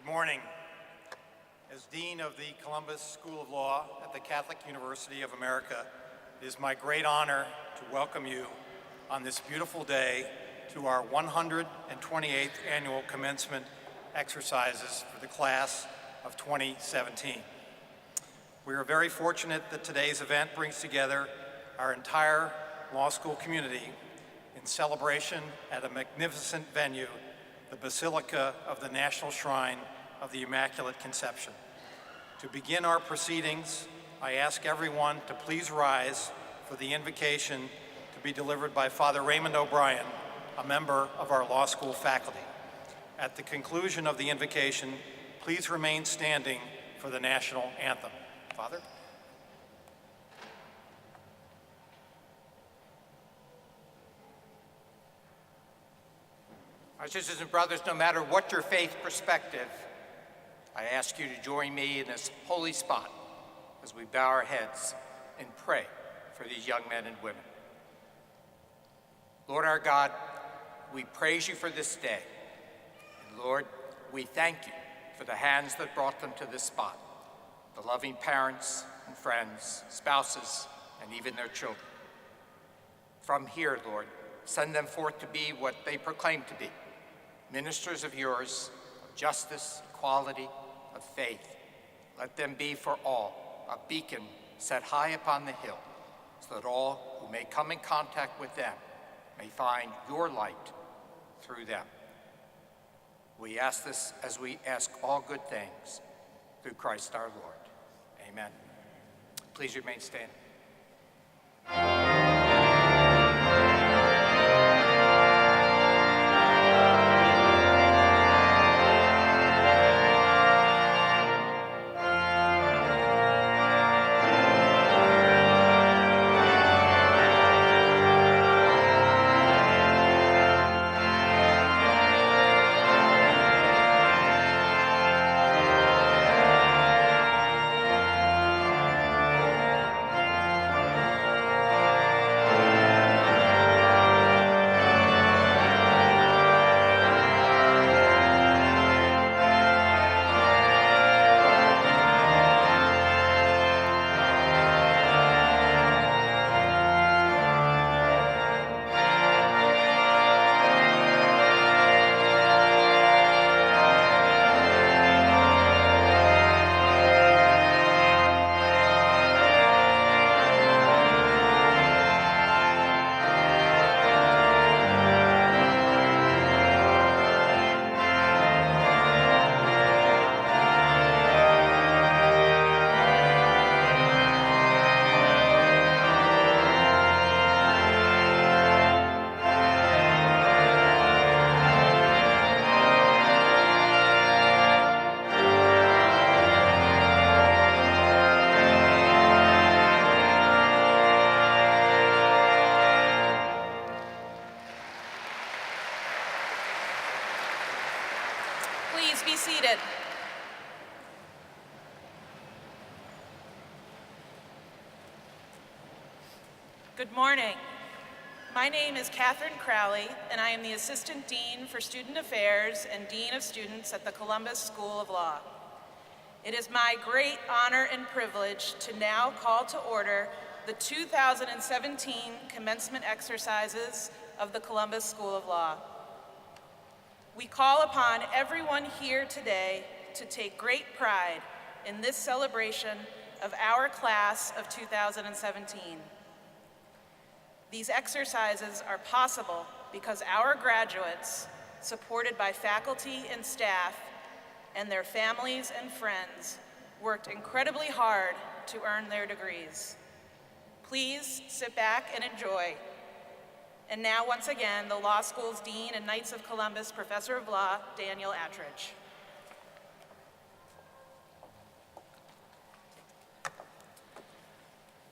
Good morning. As Dean of the Columbus School of Law at the Catholic University of America, it is my great honor to welcome you on this beautiful day to our 128th annual commencement exercises for the class of 2017. We are very fortunate that today's event brings together our entire law school community in celebration at a magnificent venue, the Basilica of the National Shrine of the Immaculate Conception. To begin our proceedings, I ask everyone to please rise for the invocation to be delivered by Father Raymond O'Brien, a member of our law school faculty. At the conclusion of the invocation, please remain standing for the national anthem. Father? My sisters and brothers, no matter what your faith perspective, I ask you to join me in this holy spot as we bow our heads and pray for these young men and women. Lord our God, we praise you for this day. And Lord, we thank you for the hands that brought them to this spot, the loving parents and friends, spouses, and even their children. From here, Lord, send them forth to be what they proclaim to be, ministers of yours, of justice, equality, of faith. Let them be for all a beacon set high upon the hill, so that all who may come in contact with them may find your light through them. We ask this as we ask all good things through Christ our Lord. Amen. Please remain standing. Please be seated. Good morning. My name is Catherine Crowley, and I am the Assistant Dean for Student Affairs and Dean of Students at the Columbus School of Law. It is my great honor and privilege to now call to order the 2017 commencement exercises of the Columbus School of Law. We call upon everyone here today to take great pride in this celebration of our class of 2017. These exercises are possible because our graduates, supported by faculty and staff, and their families and friends, worked incredibly hard to earn their degrees. Please sit back and enjoy. And now, once again, the Law School's Dean and Knights of Columbus Professor of Law, Daniel Attridge.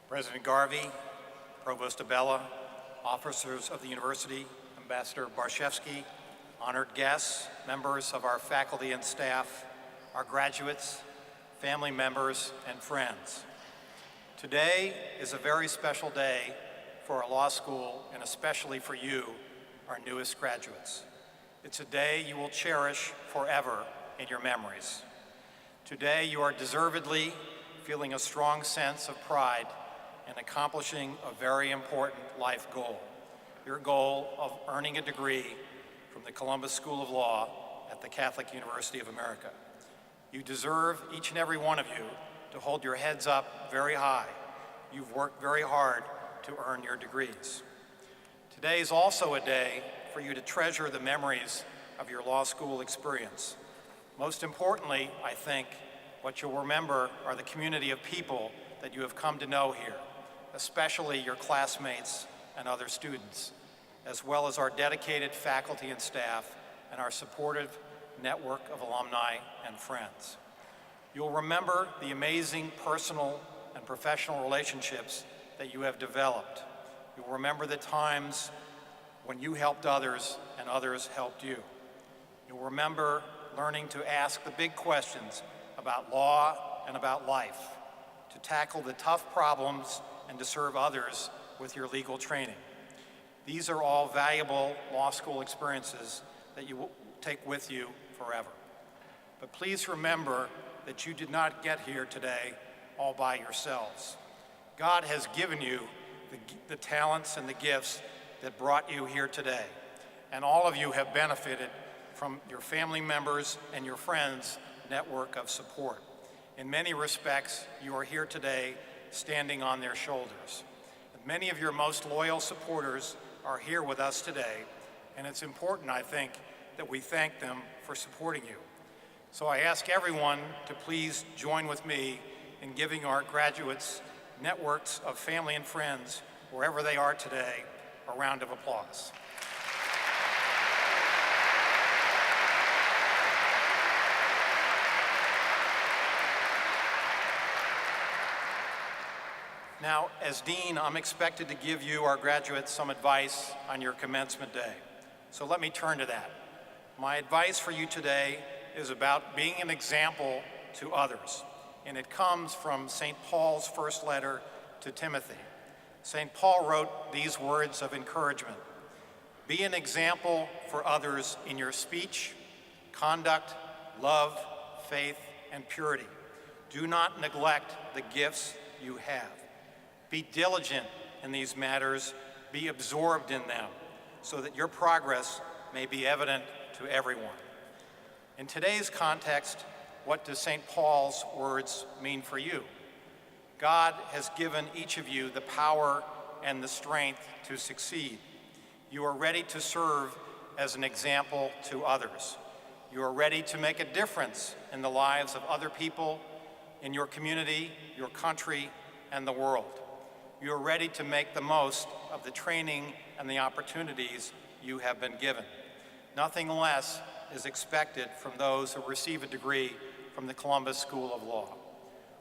President Garvey, Provost Abella, officers of the university, Ambassador Barshevsky, honored guests, members of our faculty and staff, our graduates, family members, and friends. Today is a very special day for our law school and especially for you, our newest graduates. It's a day you will cherish forever in your memories. Today, you are deservedly feeling a strong sense of pride in accomplishing a very important life goal, your goal of earning a degree from the Columbus School of Law at the Catholic University of America. You deserve, each and every one of you, to hold your heads up very high. You've worked very hard to earn your degrees. Today is also a day for you to treasure the memories of your law school experience. Most importantly, I think, what you'll remember are the community of people that you have come to know here, especially your classmates and other students, as well as our dedicated faculty and staff and our supportive network of alumni and friends. You'll remember the amazing personal and professional relationships that you have developed. You'll remember the times when you helped others and others helped you. You'll remember learning to ask the big questions about law and about life, to tackle the tough problems and to serve others with your legal training. These are all valuable law school experiences that you will take with you forever. But please remember that you did not get here today all by yourselves. God has given you the talents and the gifts that brought you here today, and all of you have benefited from your family members and your friends' network of support. In many respects, you are here today standing on their shoulders. And many of your most loyal supporters are here with us today, and it's important, I think, that we thank them for supporting you. So I ask everyone to please join with me in giving our graduates, networks of family and friends, wherever they are today, a round of applause. Now, as Dean, I'm expected to give you, our graduates, some advice on your commencement day. So let me turn to that. My advice for you today is about being an example to others, and it comes from St. Paul's first letter to Timothy. St. Paul wrote these words of encouragement: "Be an example for others in your speech, conduct, love, faith, and purity. Do not neglect the gifts you have. Be diligent in these matters, be absorbed in them, so that your progress may be evident to everyone." In today's context, what does St. Paul's words mean for you? God has given each of you the power and the strength to succeed. You are ready to serve as an example to others. You are ready to make a difference in the lives of other people, in your community, your country, and the world. You are ready to make the most of the training and the opportunities you have been given. Nothing less is expected from those who receive a degree from the Columbus School of Law.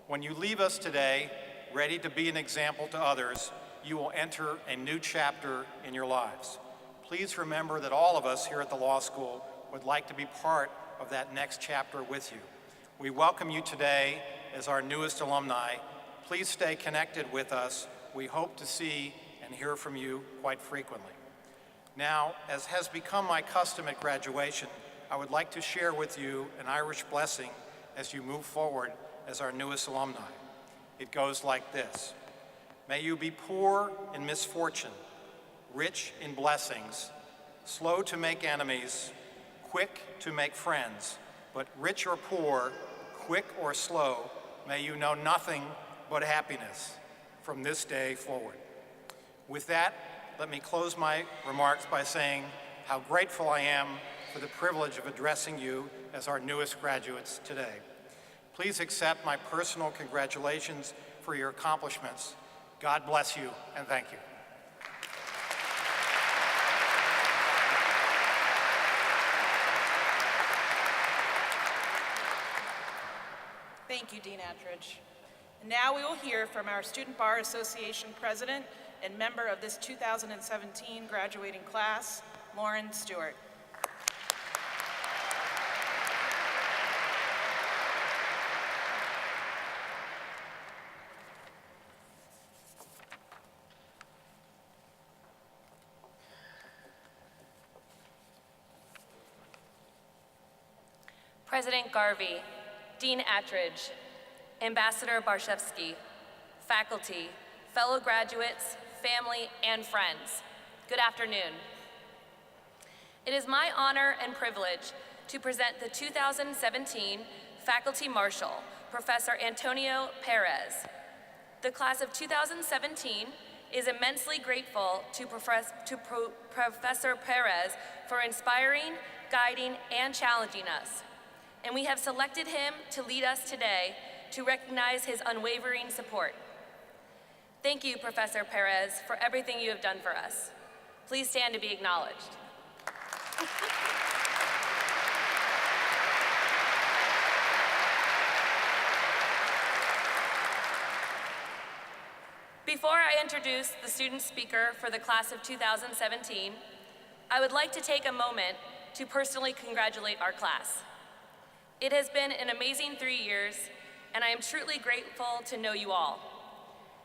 When you leave us today, ready to be an example to others, you will enter a new chapter in your lives. Please remember that all of us here at the law school would like to be part of that next chapter with you. We welcome you today as our newest alumni. Please stay connected with us. We hope to see and hear from you quite frequently. Now, as has become my custom at graduation, I would like to share with you an Irish blessing as you move forward as our newest alumni. It goes like this: "May you be poor in misfortune, rich in blessings, slow to make enemies, quick to make friends, but rich or poor, quick or slow, may you know nothing but happiness from this day forward." With that, let me close my remarks by saying how grateful I am for the privilege of addressing you as our newest graduates today. Please accept my personal congratulations for your accomplishments. God bless you, and thank you. Thank you, Dean Attridge. And now we will hear from our Student Bar Association President and member of this 2017 graduating class, Lauren Stewart. President Garvey, Dean Attridge, Ambassador Barshevsky, faculty, fellow graduates, family, and friends, good afternoon. It is my honor and privilege to present the 2017 Faculty Marshal, Professor Antonio Perez. The class of 2017 is immensely grateful to Professor Perez for inspiring, guiding, and challenging us. And we have selected him to lead us today to recognize his unwavering support. Thank you, Professor Perez, for everything you have done for us. Please stand to be acknowledged. Before I introduce the student speaker for the class of 2017, I would like to take a moment to personally congratulate our class. It has been an amazing 3 years, and I am truly grateful to know you all.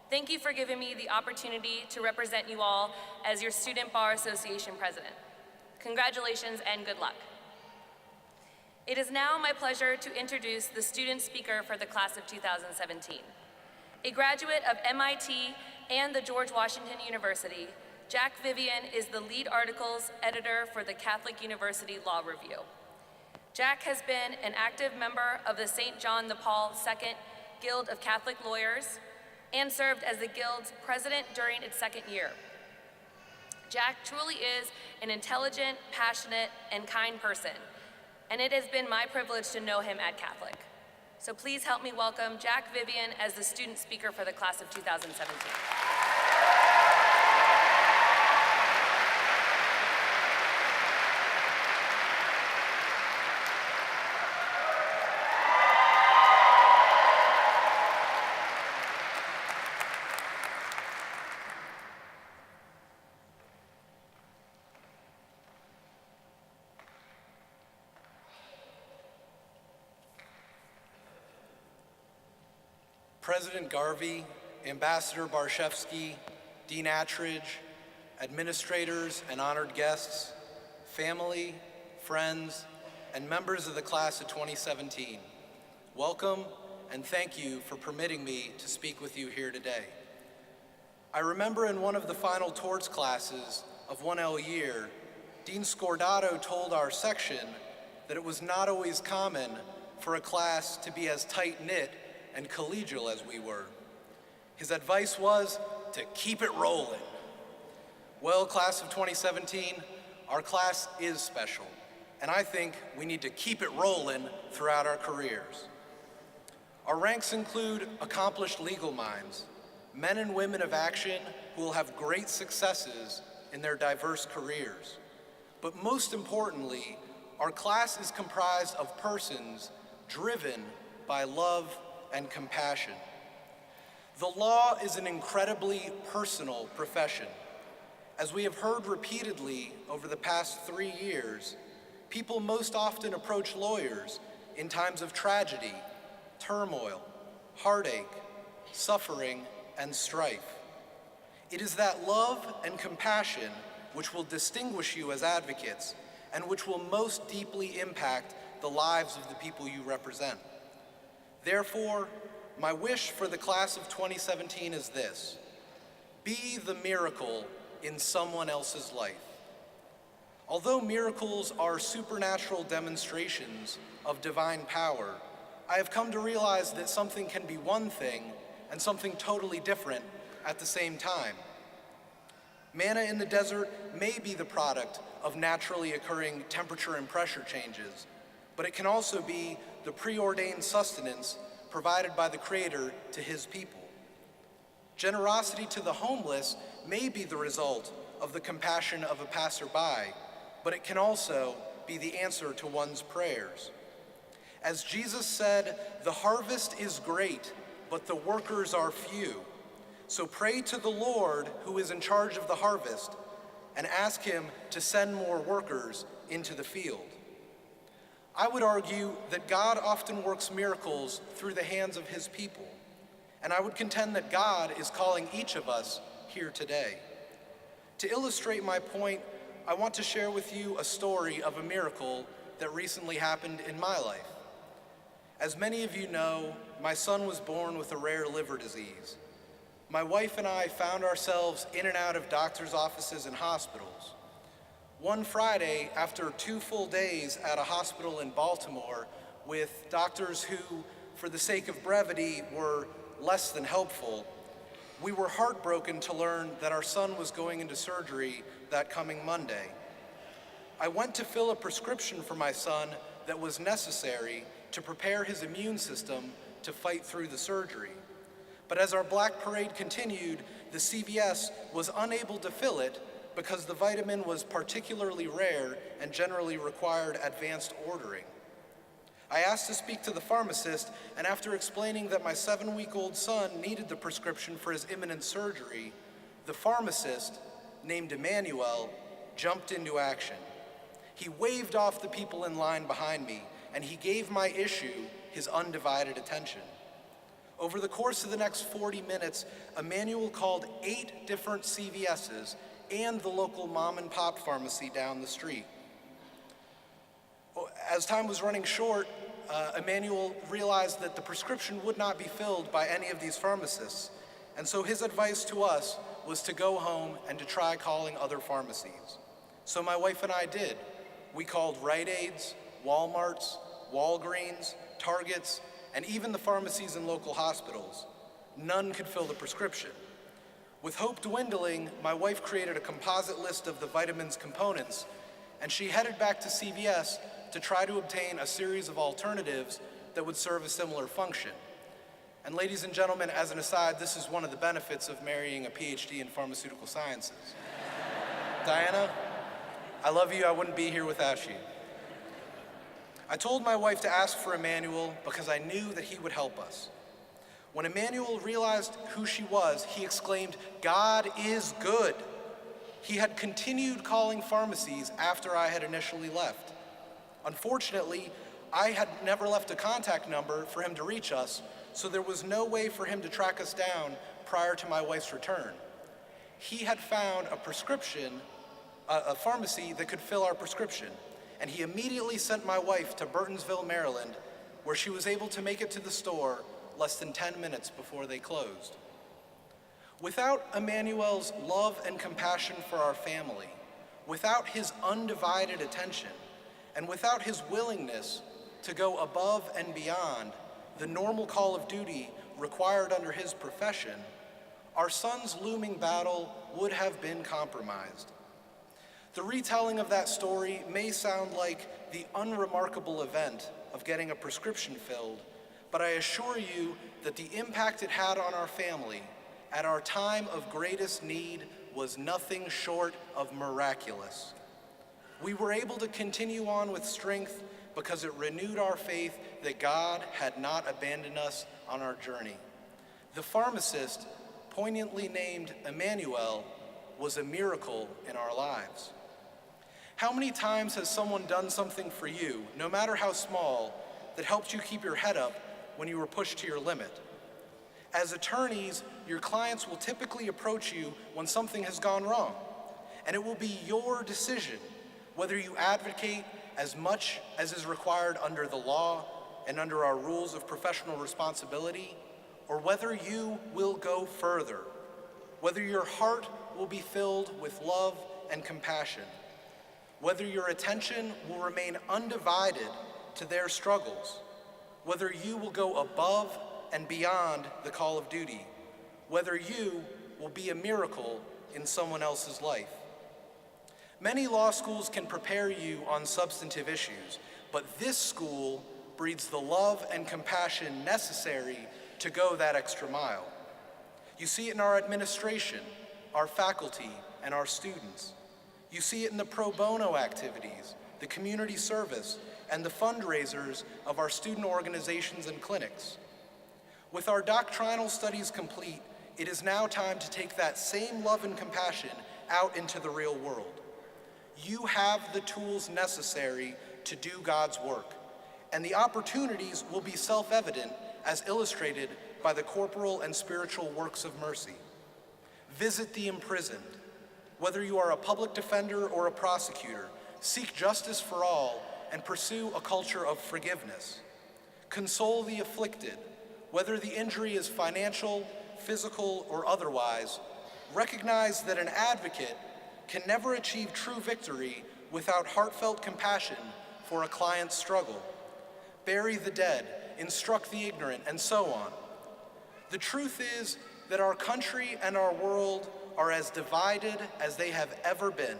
Thank you for giving me the opportunity to represent you all as your Student Bar Association president. Congratulations and good luck. It is now my pleasure to introduce the student speaker for the class of 2017. A graduate of MIT and the George Washington University, Jack Vivian is the lead articles editor for the Catholic University Law Review. Jack has been an active member of the St. John Paul II Guild of Catholic Lawyers and served as the Guild's president during its second year. Jack truly is an intelligent, passionate, and kind person, and it has been my privilege to know him at Catholic. So please help me welcome Jack Vivian as the student speaker for the class of 2017. President Garvey, Ambassador Barshevsky, Dean Attridge, administrators and honored guests, family, friends, and members of the class of 2017, welcome and thank you for permitting me to speak with you here today. I remember in one of the final torts classes of 1L year, Dean Scordato told our section that it was not always common for a class to be as tight-knit and collegial as we were. His advice was to keep it rolling. Well, class of 2017, our class is special, and I think we need to keep it rolling throughout our careers. Our ranks include accomplished legal minds, men and women of action who will have great successes in their diverse careers. But most importantly, our class is comprised of persons driven by love and compassion. The law is an incredibly personal profession. As we have heard repeatedly over the past 3 years, people most often approach lawyers in times of tragedy, turmoil, heartache, suffering, and strife. It is that love and compassion which will distinguish you as advocates and which will most deeply impact the lives of the people you represent. Therefore, my wish for the class of 2017 is this: be the miracle in someone else's life. Although miracles are supernatural demonstrations of divine power, I have come to realize that something can be one thing and something totally different at the same time. Manna in the desert may be the product of naturally occurring temperature and pressure changes, but it can also be the preordained sustenance provided by the Creator to His people. Generosity to the homeless may be the result of the compassion of a passerby, but it can also be the answer to one's prayers. As Jesus said, "The harvest is great, but the workers are few." So pray to the Lord who is in charge of the harvest and ask Him to send more workers into the field. I would argue that God often works miracles through the hands of His people, and I would contend that God is calling each of us here today. To illustrate my point, I want to share with you a story of a miracle that recently happened in my life. As many of you know, my son was born with a rare liver disease. My wife and I found ourselves in and out of doctors' offices and hospitals. One Friday, after 2 full days at a hospital in Baltimore with doctors who, for the sake of brevity, were less than helpful, we were heartbroken to learn that our son was going into surgery that coming Monday. I went to fill a prescription for my son that was necessary to prepare his immune system to fight through the surgery. But as our Black Parade continued, the CVS was unable to fill it because the vitamin was particularly rare and generally required advanced ordering. I asked to speak to the pharmacist, and after explaining that my 7-week-old son needed the prescription for his imminent surgery, the pharmacist, named Emmanuel, jumped into action. He waved off the people in line behind me, and he gave my issue his undivided attention. Over the course of the next 40 minutes, Emmanuel called 8 different CVS's and the local mom-and-pop pharmacy down the street. As time was running short, Emmanuel realized that the prescription would not be filled by any of these pharmacists, and so his advice to us was to go home and to try calling other pharmacies. So my wife and I did. We called Rite Aids, Walmarts, Walgreens, Targets, and even the pharmacies in local hospitals. None could fill the prescription. With hope dwindling, my wife created a composite list of the vitamin's components, and she headed back to CVS to try to obtain a series of alternatives that would serve a similar function. And ladies and gentlemen, as an aside, this is one of the benefits of marrying a PhD in pharmaceutical sciences. Diana, I love you. I wouldn't be here without you. I told my wife to ask for Emmanuel because I knew that he would help us. When Emmanuel realized who she was, he exclaimed, "God is good." He had continued calling pharmacies after I had initially left. Unfortunately, I had never left a contact number for him to reach us, so there was no way for him to track us down prior to my wife's return. He had found a pharmacy that could fill our prescription, and he immediately sent my wife to Burtonsville, Maryland, where she was able to make it to the store less than 10 minutes before they closed. Without Emmanuel's love and compassion for our family, without his undivided attention, and without his willingness to go above and beyond the normal call of duty required under his profession, our son's looming battle would have been compromised. The retelling of that story may sound like the unremarkable event of getting a prescription filled, but I assure you that the impact it had on our family at our time of greatest need was nothing short of miraculous. We were able to continue on with strength because it renewed our faith that God had not abandoned us on our journey. The pharmacist, poignantly named Emmanuel, was a miracle in our lives. How many times has someone done something for you, no matter how small, that helped you keep your head up when you were pushed to your limit? As attorneys, your clients will typically approach you when something has gone wrong, and it will be your decision whether you advocate as much as is required under the law and under our rules of professional responsibility, or whether you will go further, whether your heart will be filled with love and compassion, whether your attention will remain undivided to their struggles, whether you will go above and beyond the call of duty, whether you will be a miracle in someone else's life. Many law schools can prepare you on substantive issues, but this school breeds the love and compassion necessary to go that extra mile. You see it in our administration, our faculty, and our students. You see it in the pro bono activities, the community service, and the fundraisers of our student organizations and clinics. With our doctrinal studies complete, it is now time to take that same love and compassion out into the real world. You have the tools necessary to do God's work, and the opportunities will be self-evident as illustrated by the corporal and spiritual works of mercy. Visit the imprisoned. Whether you are a public defender or a prosecutor, seek justice for all and pursue a culture of forgiveness. console the afflicted, whether the injury is financial, physical, or otherwise, recognize that an advocate can never achieve true victory without heartfelt compassion for a client's struggle, bury the dead, instruct the ignorant, and so on. The truth is that our country and our world are as divided as they have ever been.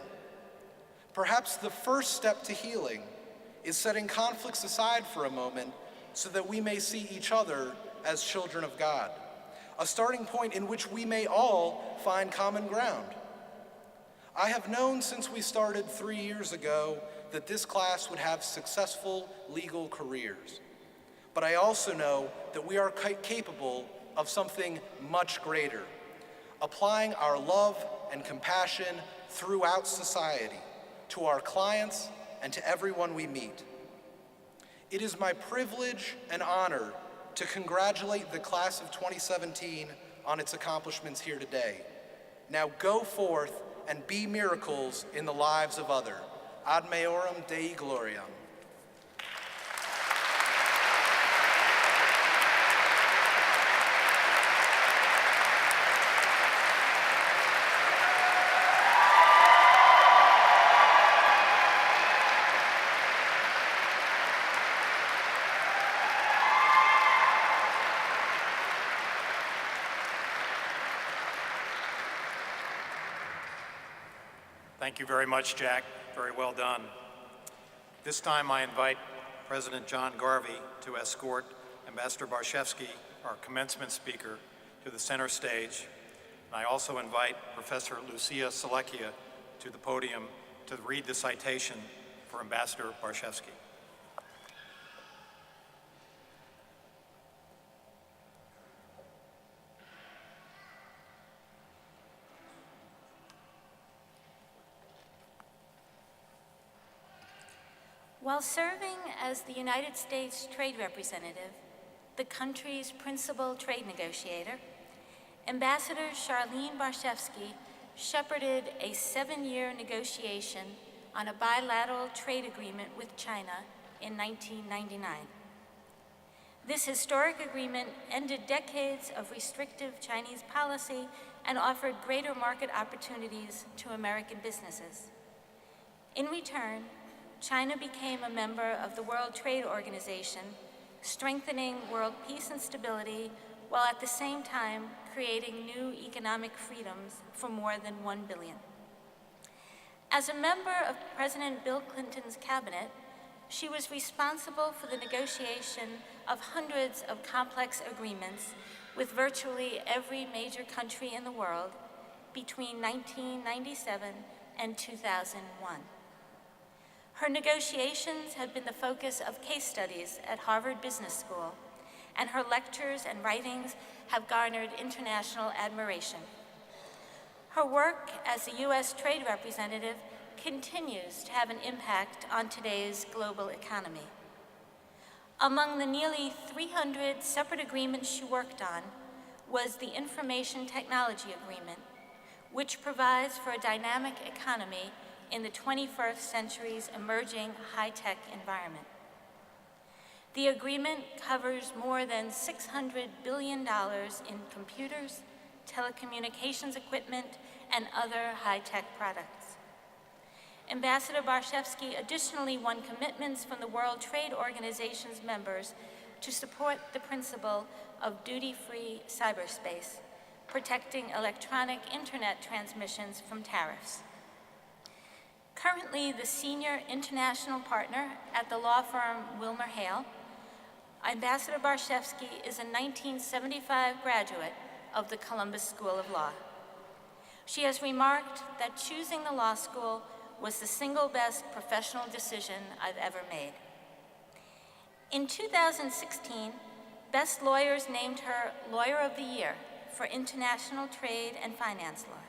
Perhaps the first step to healing is setting conflicts aside for a moment so that we may see each other as children of God, a starting point in which we may all find common ground. I have known since we started 3 years ago that this class would have successful legal careers. But I also know that we are capable of something much greater, applying our love and compassion throughout society, to our clients and to everyone we meet. It is my privilege and honor to congratulate the class of 2017 on its accomplishments here today. Now go forth and be miracles in the lives of others. Ad Maiorum Dei Gloriam. Thank you very much, Jack. Very well done. This time I invite President John Garvey to escort Ambassador Barshevsky, our commencement speaker, to the center stage. And I also invite Professor Lucia Selecchia to the podium to read the citation for Ambassador Barshevsky. While serving as the United States Trade Representative, the country's principal trade negotiator, Ambassador Charlene Barshevsky shepherded a 7-year negotiation on a bilateral trade agreement with China in 1999. This historic agreement ended decades of restrictive Chinese policy and offered greater market opportunities to American businesses. In return, China became a member of the World Trade Organization, strengthening world peace and stability, while at the same time creating new economic freedoms for more than 1 billion. As a member of President Bill Clinton's cabinet, she was responsible for the negotiation of hundreds of complex agreements with virtually every major country in the world between 1997 and 2001. Her negotiations have been the focus of case studies at Harvard Business School, and her lectures and writings have garnered international admiration. Her work as a U.S. trade representative continues to have an impact on today's global economy. Among the nearly 300 separate agreements she worked on was the Information Technology Agreement, which provides for a dynamic economy in the 21st century's emerging high-tech environment. The agreement covers more than $600 billion in computers, telecommunications equipment, and other high-tech products. Ambassador Barshevsky additionally won commitments from the World Trade Organization's members to support the principle of duty-free cyberspace, protecting electronic internet transmissions from tariffs. Currently the senior international partner at the law firm WilmerHale, Ambassador Barshevsky is a 1975 graduate of the Columbus School of Law. She has remarked that choosing the law school was the single best professional decision I've ever made. In 2016, Best Lawyers named her Lawyer of the Year for International Trade and Finance Law.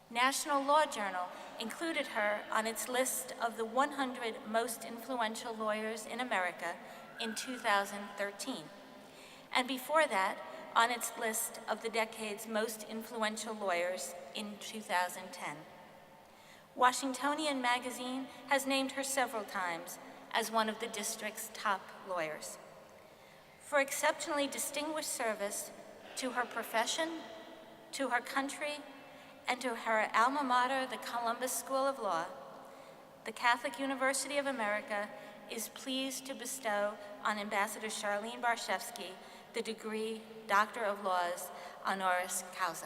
National Law Journal included her on its list of the 100 most influential lawyers in America in 2013, and before that, on its list of the decade's most influential lawyers in 2010. Washingtonian Magazine has named her several times as one of the district's top lawyers. for exceptionally distinguished service to her profession, to her country, and to her alma mater, the Columbus School of Law, the Catholic University of America is pleased to bestow on Ambassador Charlene Barshefsky the degree Doctor of Laws honoris causa.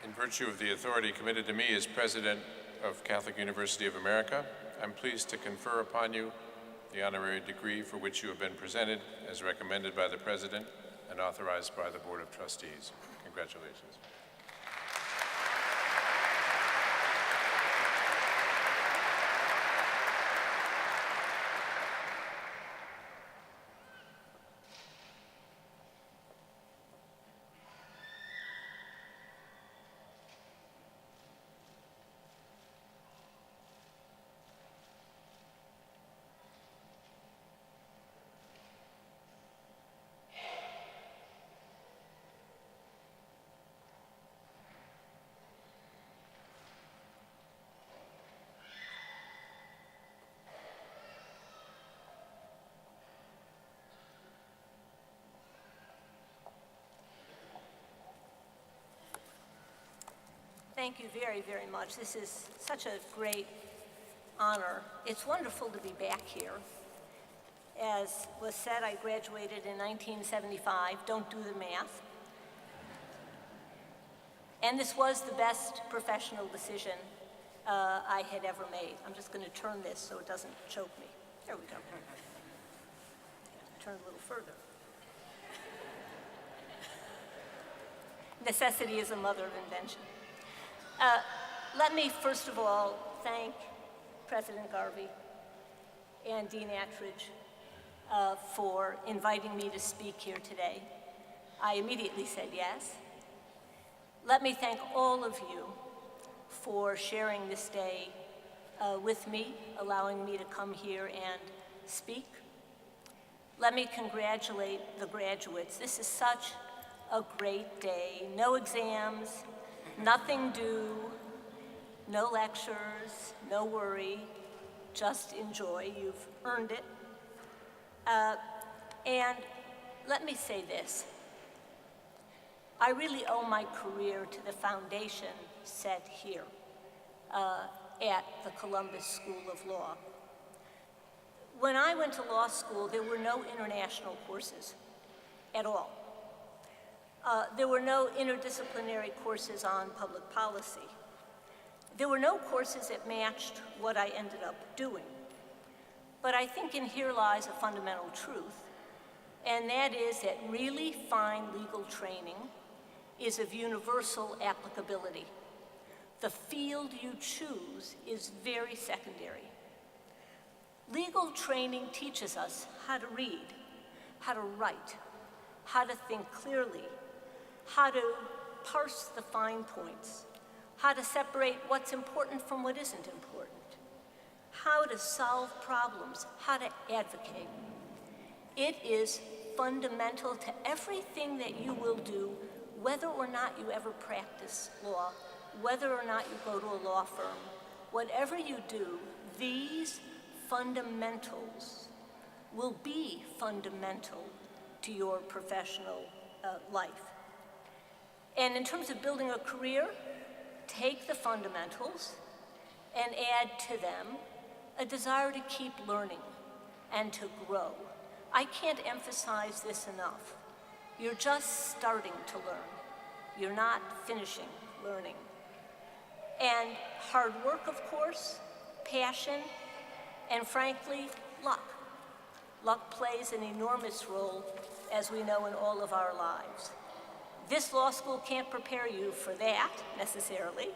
In virtue of the authority committed to me as President of Catholic University of America, I'm pleased to confer upon you the honorary degree for which you have been presented as recommended by the President and authorized by the Board of Trustees. Congratulations. Thank you very, very much. This is such a great honor. It's wonderful to be back here. As was said, I graduated in 1975. Don't do the math. And this was the best professional decision I had ever made. I'm just going to turn this so it doesn't choke me. There we go. Turn a little further. Necessity is a mother of invention. Let me first of all thank President Garvey and Dean Attridge for inviting me to speak here today. I immediately said yes. Let me thank all of you for sharing this day with me, allowing me to come here and speak. Let me congratulate the graduates. This is such a great day. No exams, nothing due, no lectures, no worry, just enjoy. You've earned it. And let me say this. I really owe my career to the foundation set here at the Columbus School of Law. When I went to law school, there were no international courses at all. There were no interdisciplinary courses on public policy. There were no courses that matched what I ended up doing. But I think in here lies a fundamental truth, and that is that really fine legal training is of universal applicability. The field you choose is very secondary. Legal training teaches us how to read, how to write, how to think clearly, how to parse the fine points, how to separate what's important from what isn't important, how to solve problems, how to advocate. It is fundamental to everything that you will do, whether or not you ever practice law, whether or not you go to a law firm. Whatever you do, these fundamentals will be fundamental to your professional life. And in terms of building a career, take the fundamentals and add to them a desire to keep learning and to grow. I can't emphasize this enough. You're just starting to learn. You're not finishing learning. And hard work, of course, passion, and frankly, luck. Luck plays an enormous role, as we know, in all of our lives. This law school can't prepare you for that, necessarily,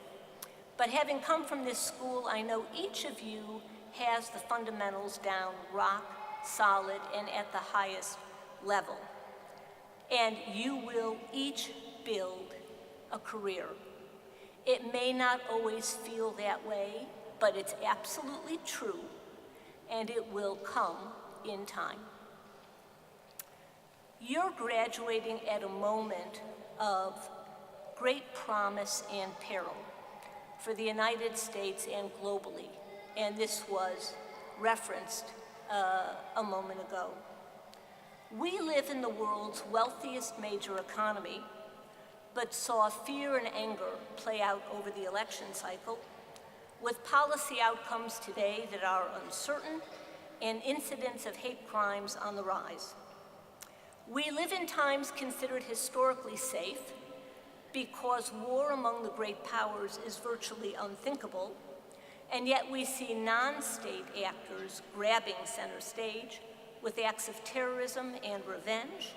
but having come from this school, I know each of you has the fundamentals down rock solid and at the highest level. And you will each build a career. It may not always feel that way, but it's absolutely true, and it will come in time. You're graduating at a moment of great promise and peril for the United States and globally, and this was referenced a moment ago. We live in the world's wealthiest major economy, but saw fear and anger play out over the election cycle, with policy outcomes today that are uncertain and incidents of hate crimes on the rise. We live in times considered historically safe because war among the great powers is virtually unthinkable, and yet we see non-state actors grabbing center stage with acts of terrorism and revenge,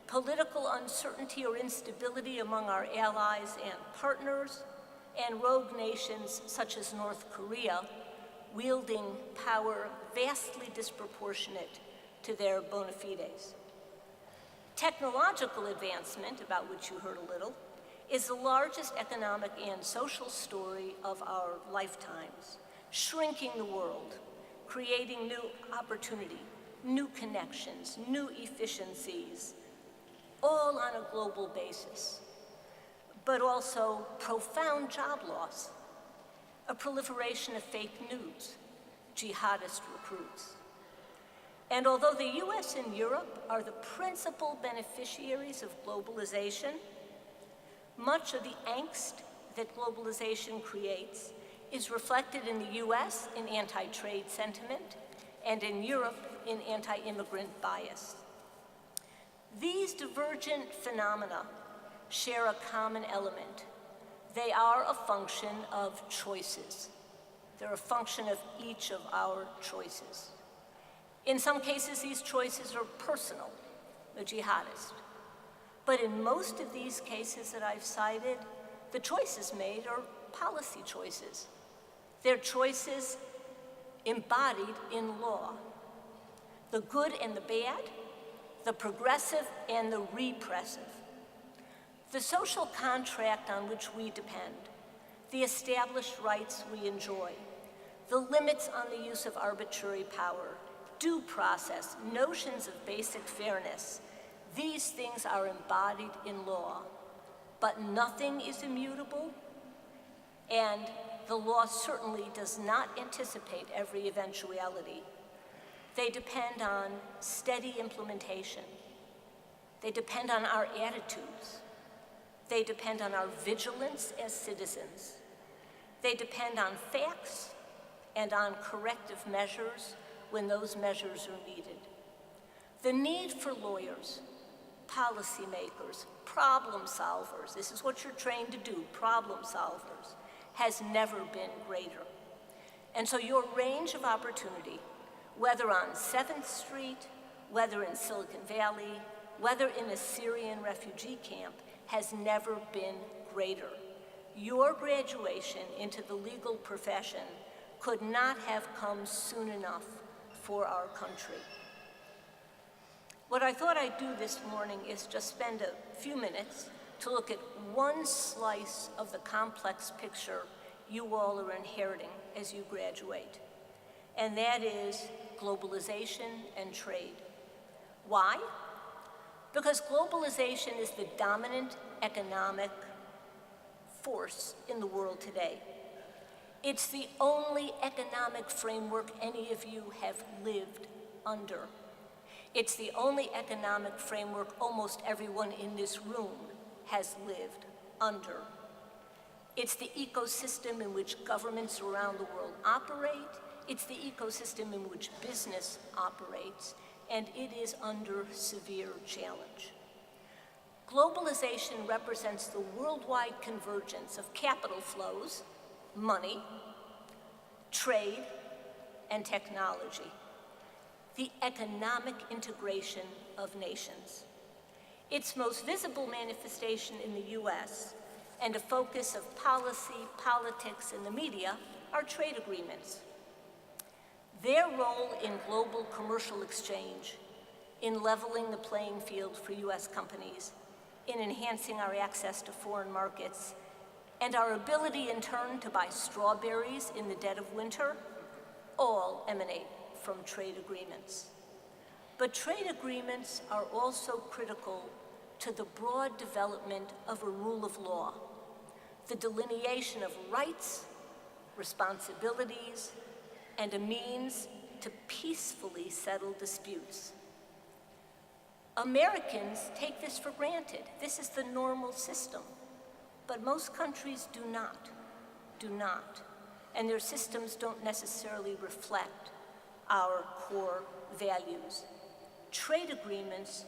political uncertainty or instability among our allies and partners, and rogue nations such as North Korea wielding power vastly disproportionate to their bona fides. Technological advancement, about which you heard a little, is the largest economic and social story of our lifetimes, shrinking the world, creating new opportunity, new connections, new efficiencies, all on a global basis, but also profound job loss, a proliferation of fake news, jihadist recruits. And although the US and Europe are the principal beneficiaries of globalization, much of the angst that globalization creates is reflected in the US in anti-trade sentiment and in Europe in anti-immigrant bias. These divergent phenomena share a common element. They are a function of choices. They're a function of each of our choices. In some cases, these choices are personal, the jihadist. But in most of these cases that I've cited, the choices made are policy choices. They're choices embodied in law. The good and the bad, the progressive and the repressive. The social contract on which we depend, the established rights we enjoy, the limits on the use of arbitrary power, due process, notions of basic fairness, these things are embodied in law, but nothing is immutable, and the law certainly does not anticipate every eventuality. They depend on steady implementation. They depend on our attitudes. They depend on our vigilance as citizens. They depend on facts and on corrective measures when those measures are needed. The need for lawyers, policymakers, problem solvers, this is what you're trained to do, problem solvers, has never been greater. And so your range of opportunity, whether on 7th Street, whether in Silicon Valley, whether in a Syrian refugee camp, has never been greater. Your graduation into the legal profession could not have come soon enough for our country. What I thought I'd do this morning is just spend a few minutes to look at one slice of the complex picture you all are inheriting as you graduate, and that is globalization and trade. Why? Because globalization is the dominant economic force in the world today. It's the only economic framework any of you have lived under. It's the only economic framework almost everyone in this room has lived under. It's the ecosystem in which governments around the world operate. It's the ecosystem in which business operates, and it is under severe challenge. Globalization represents the worldwide convergence of capital flows, money, trade, and technology, the economic integration of nations. Its most visible manifestation in the US and a focus of policy, politics, and the media are trade agreements. Their role in global commercial exchange, in leveling the playing field for US companies, in enhancing our access to foreign markets, and our ability in turn to buy strawberries in the dead of winter, all emanate from trade agreements. But trade agreements are also critical to the broad development of a rule of law, the delineation of rights, responsibilities, and a means to peacefully settle disputes. Americans take this for granted. This is the normal system. But most countries do not. And their systems don't necessarily reflect our core values. Trade agreements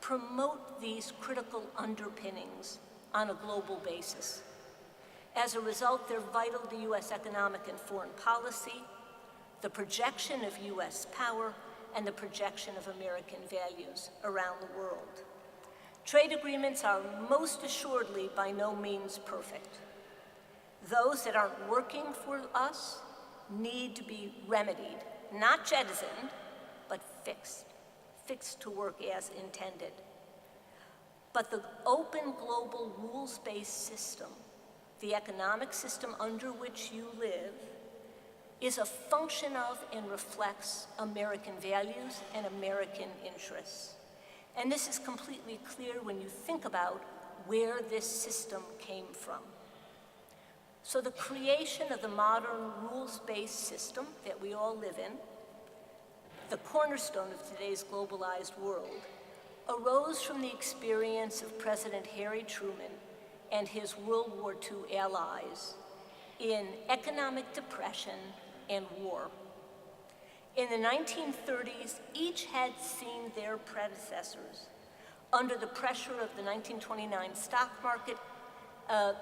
promote these critical underpinnings on a global basis. As a result, they're vital to U.S. economic and foreign policy, the projection of U.S. power, and the projection of American values around the world. Trade agreements are most assuredly by no means perfect. Those that aren't working for us need to be remedied, not jettisoned, but fixed to work as intended. But the open global rules-based system, the economic system under which you live, is a function of and reflects American values and American interests. And this is completely clear when you think about where this system came from. So the creation of the modern rules-based system that we all live in, the cornerstone of today's globalized world, arose from the experience of President Harry Truman and his World War II allies in economic depression and war. In the 1930s, each had seen their predecessors, under the pressure of the 1929 stock market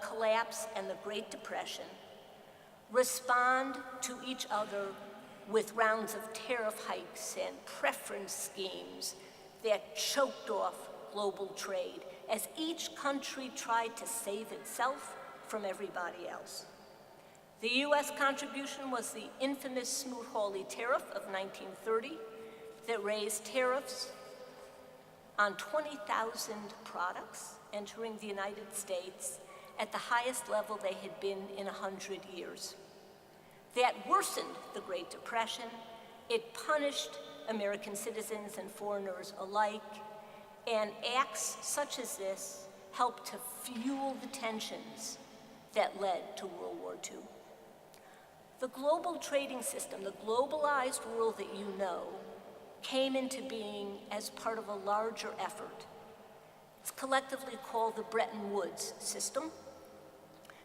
collapse and the Great Depression, respond to each other with rounds of tariff hikes and preference schemes that choked off global trade as each country tried to save itself from everybody else. The U.S. contribution was the infamous Smoot-Hawley tariff of 1930 that raised tariffs on 20,000 products entering the United States at the highest level they had been in 100 years. That worsened the Great Depression. It punished American citizens and foreigners alike, and acts such as this helped to fuel the tensions that led to World War II. The global trading system, the globalized world that you know, came into being as part of a larger effort. It's collectively called the Bretton Woods system,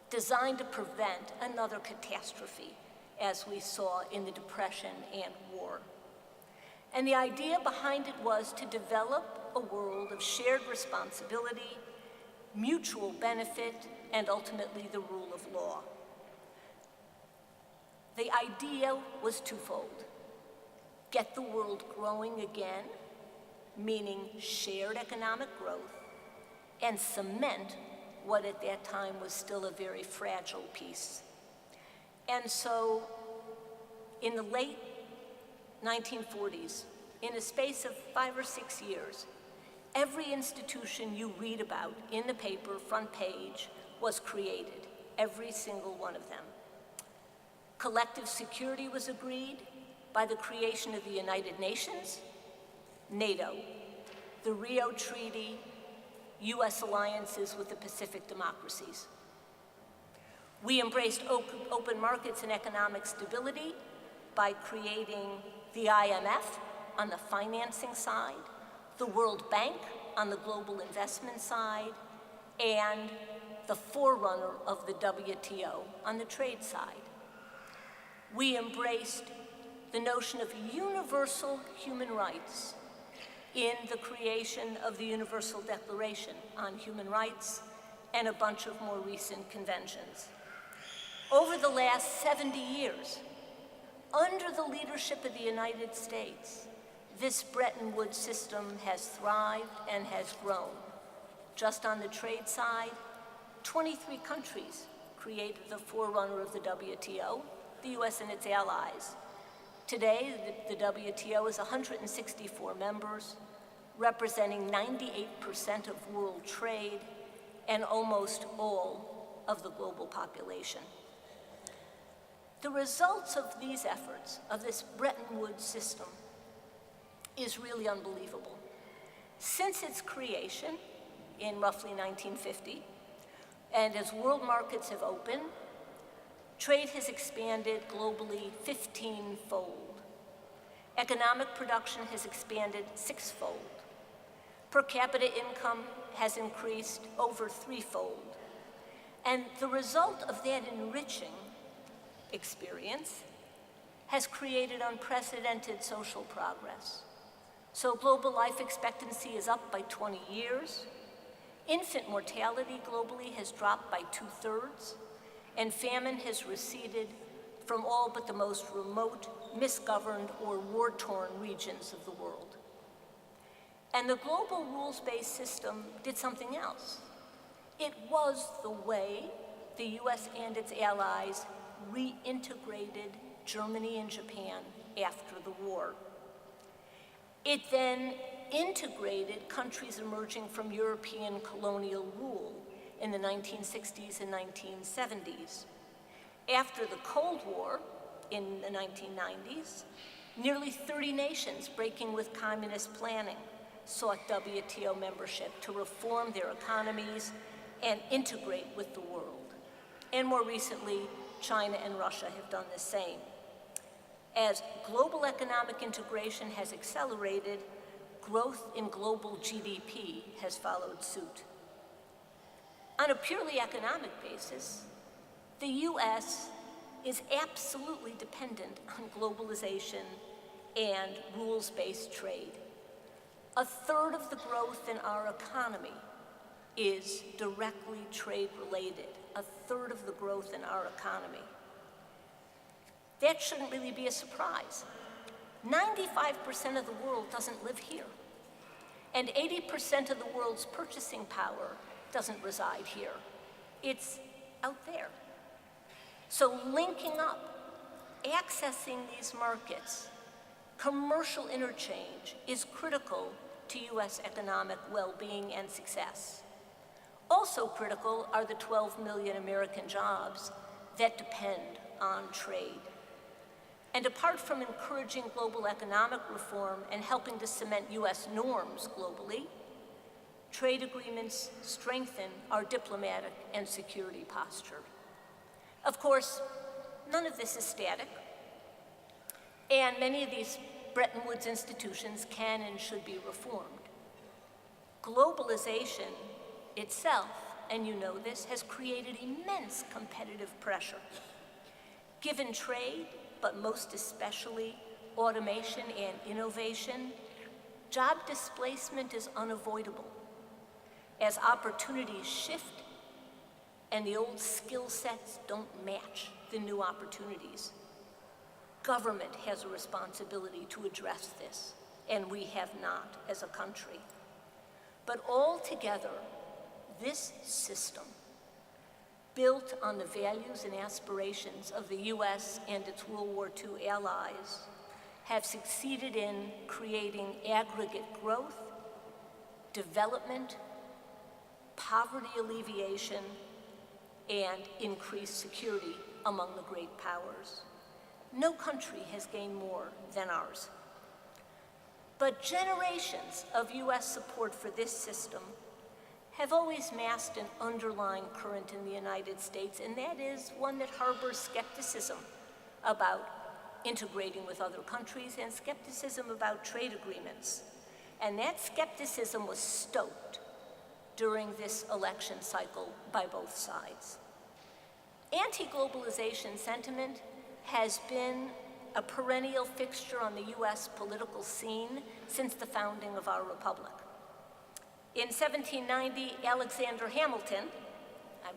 designed to prevent another catastrophe, as we saw in the Depression and war. And the idea behind it was to develop a world of shared responsibility, mutual benefit, and ultimately the rule of law. The idea was twofold. Get the world growing again, meaning shared economic growth, and cement what at that time was still a very fragile peace. And so, in the late 1940s, in a space of 5 or 6 years, every institution you read about in the paper, front page, was created, every single one of them. Collective security was agreed by the creation of the United Nations, NATO, the Rio Treaty, U.S. alliances with the Pacific democracies. We embraced open markets and economic stability by creating the IMF on the financing side, the World Bank on the global investment side, and the forerunner of the WTO on the trade side. We embraced the notion of universal human rights in the creation of the Universal Declaration on Human Rights and a bunch of more recent conventions. Over the last 70 years, under the leadership of the United States, this Bretton Woods system has thrived and has grown. Just on the trade side, 23 countries created the forerunner of the WTO, the U.S. and its allies. Today, the WTO is 164 members, representing 98% of world trade and almost all of the global population. The results of these efforts, of this Bretton Woods system, is really unbelievable. Since its creation, in roughly 1950. And as world markets have opened, trade has expanded globally 15-fold. Economic production has expanded 6-fold. Per capita income has increased over 3-fold. And the result of that enriching experience has created unprecedented social progress. So global life expectancy is up by 20 years. Infant mortality globally has dropped by 2/3, and famine has receded from all but the most remote, misgoverned, or war-torn regions of the world. And the global rules-based system did something else. It was the way the US and its allies reintegrated Germany and Japan after the war. It then integrated countries emerging from European colonial rule in the 1960s and 1970s. After the Cold War, in the 1990s, nearly 30 nations breaking with communist planning sought WTO membership to reform their economies and integrate with the world. And more recently, China and Russia have done the same. As global economic integration has accelerated, growth in global GDP has followed suit. On a purely economic basis, the US is absolutely dependent on globalization and rules-based trade. 1/3 of the growth in our economy is directly trade-related, 1/3 of the growth in our economy. That shouldn't really be a surprise. 95% of the world doesn't live here, and 80% of the world's purchasing power doesn't reside here. It's out there. So linking up, accessing these markets, commercial interchange is critical to US economic well-being and success. Also critical are the 12 million American jobs that depend on trade. And apart from encouraging global economic reform and helping to cement US norms globally, trade agreements strengthen our diplomatic and security posture. Of course, none of this is static, and many of these Bretton Woods institutions can and should be reformed. Globalization itself, and you know this, has created immense competitive pressure. Given trade, but most especially automation and innovation, job displacement is unavoidable as opportunities shift and the old skill sets don't match the new opportunities. Government has a responsibility to address this, and we have not as a country. But altogether, this system, built on the values and aspirations of the US and its World War II allies, have succeeded in creating aggregate growth, development, poverty alleviation, and increased security among the great powers. No country has gained more than ours. But generations of US support for this system have always masked an underlying current in the United States, and that is one that harbors skepticism about integrating with other countries and skepticism about trade agreements. And that skepticism was stoked during this election cycle by both sides. Anti-globalization sentiment has been a perennial fixture on the US political scene since the founding of our republic. In 1790, Alexander Hamilton,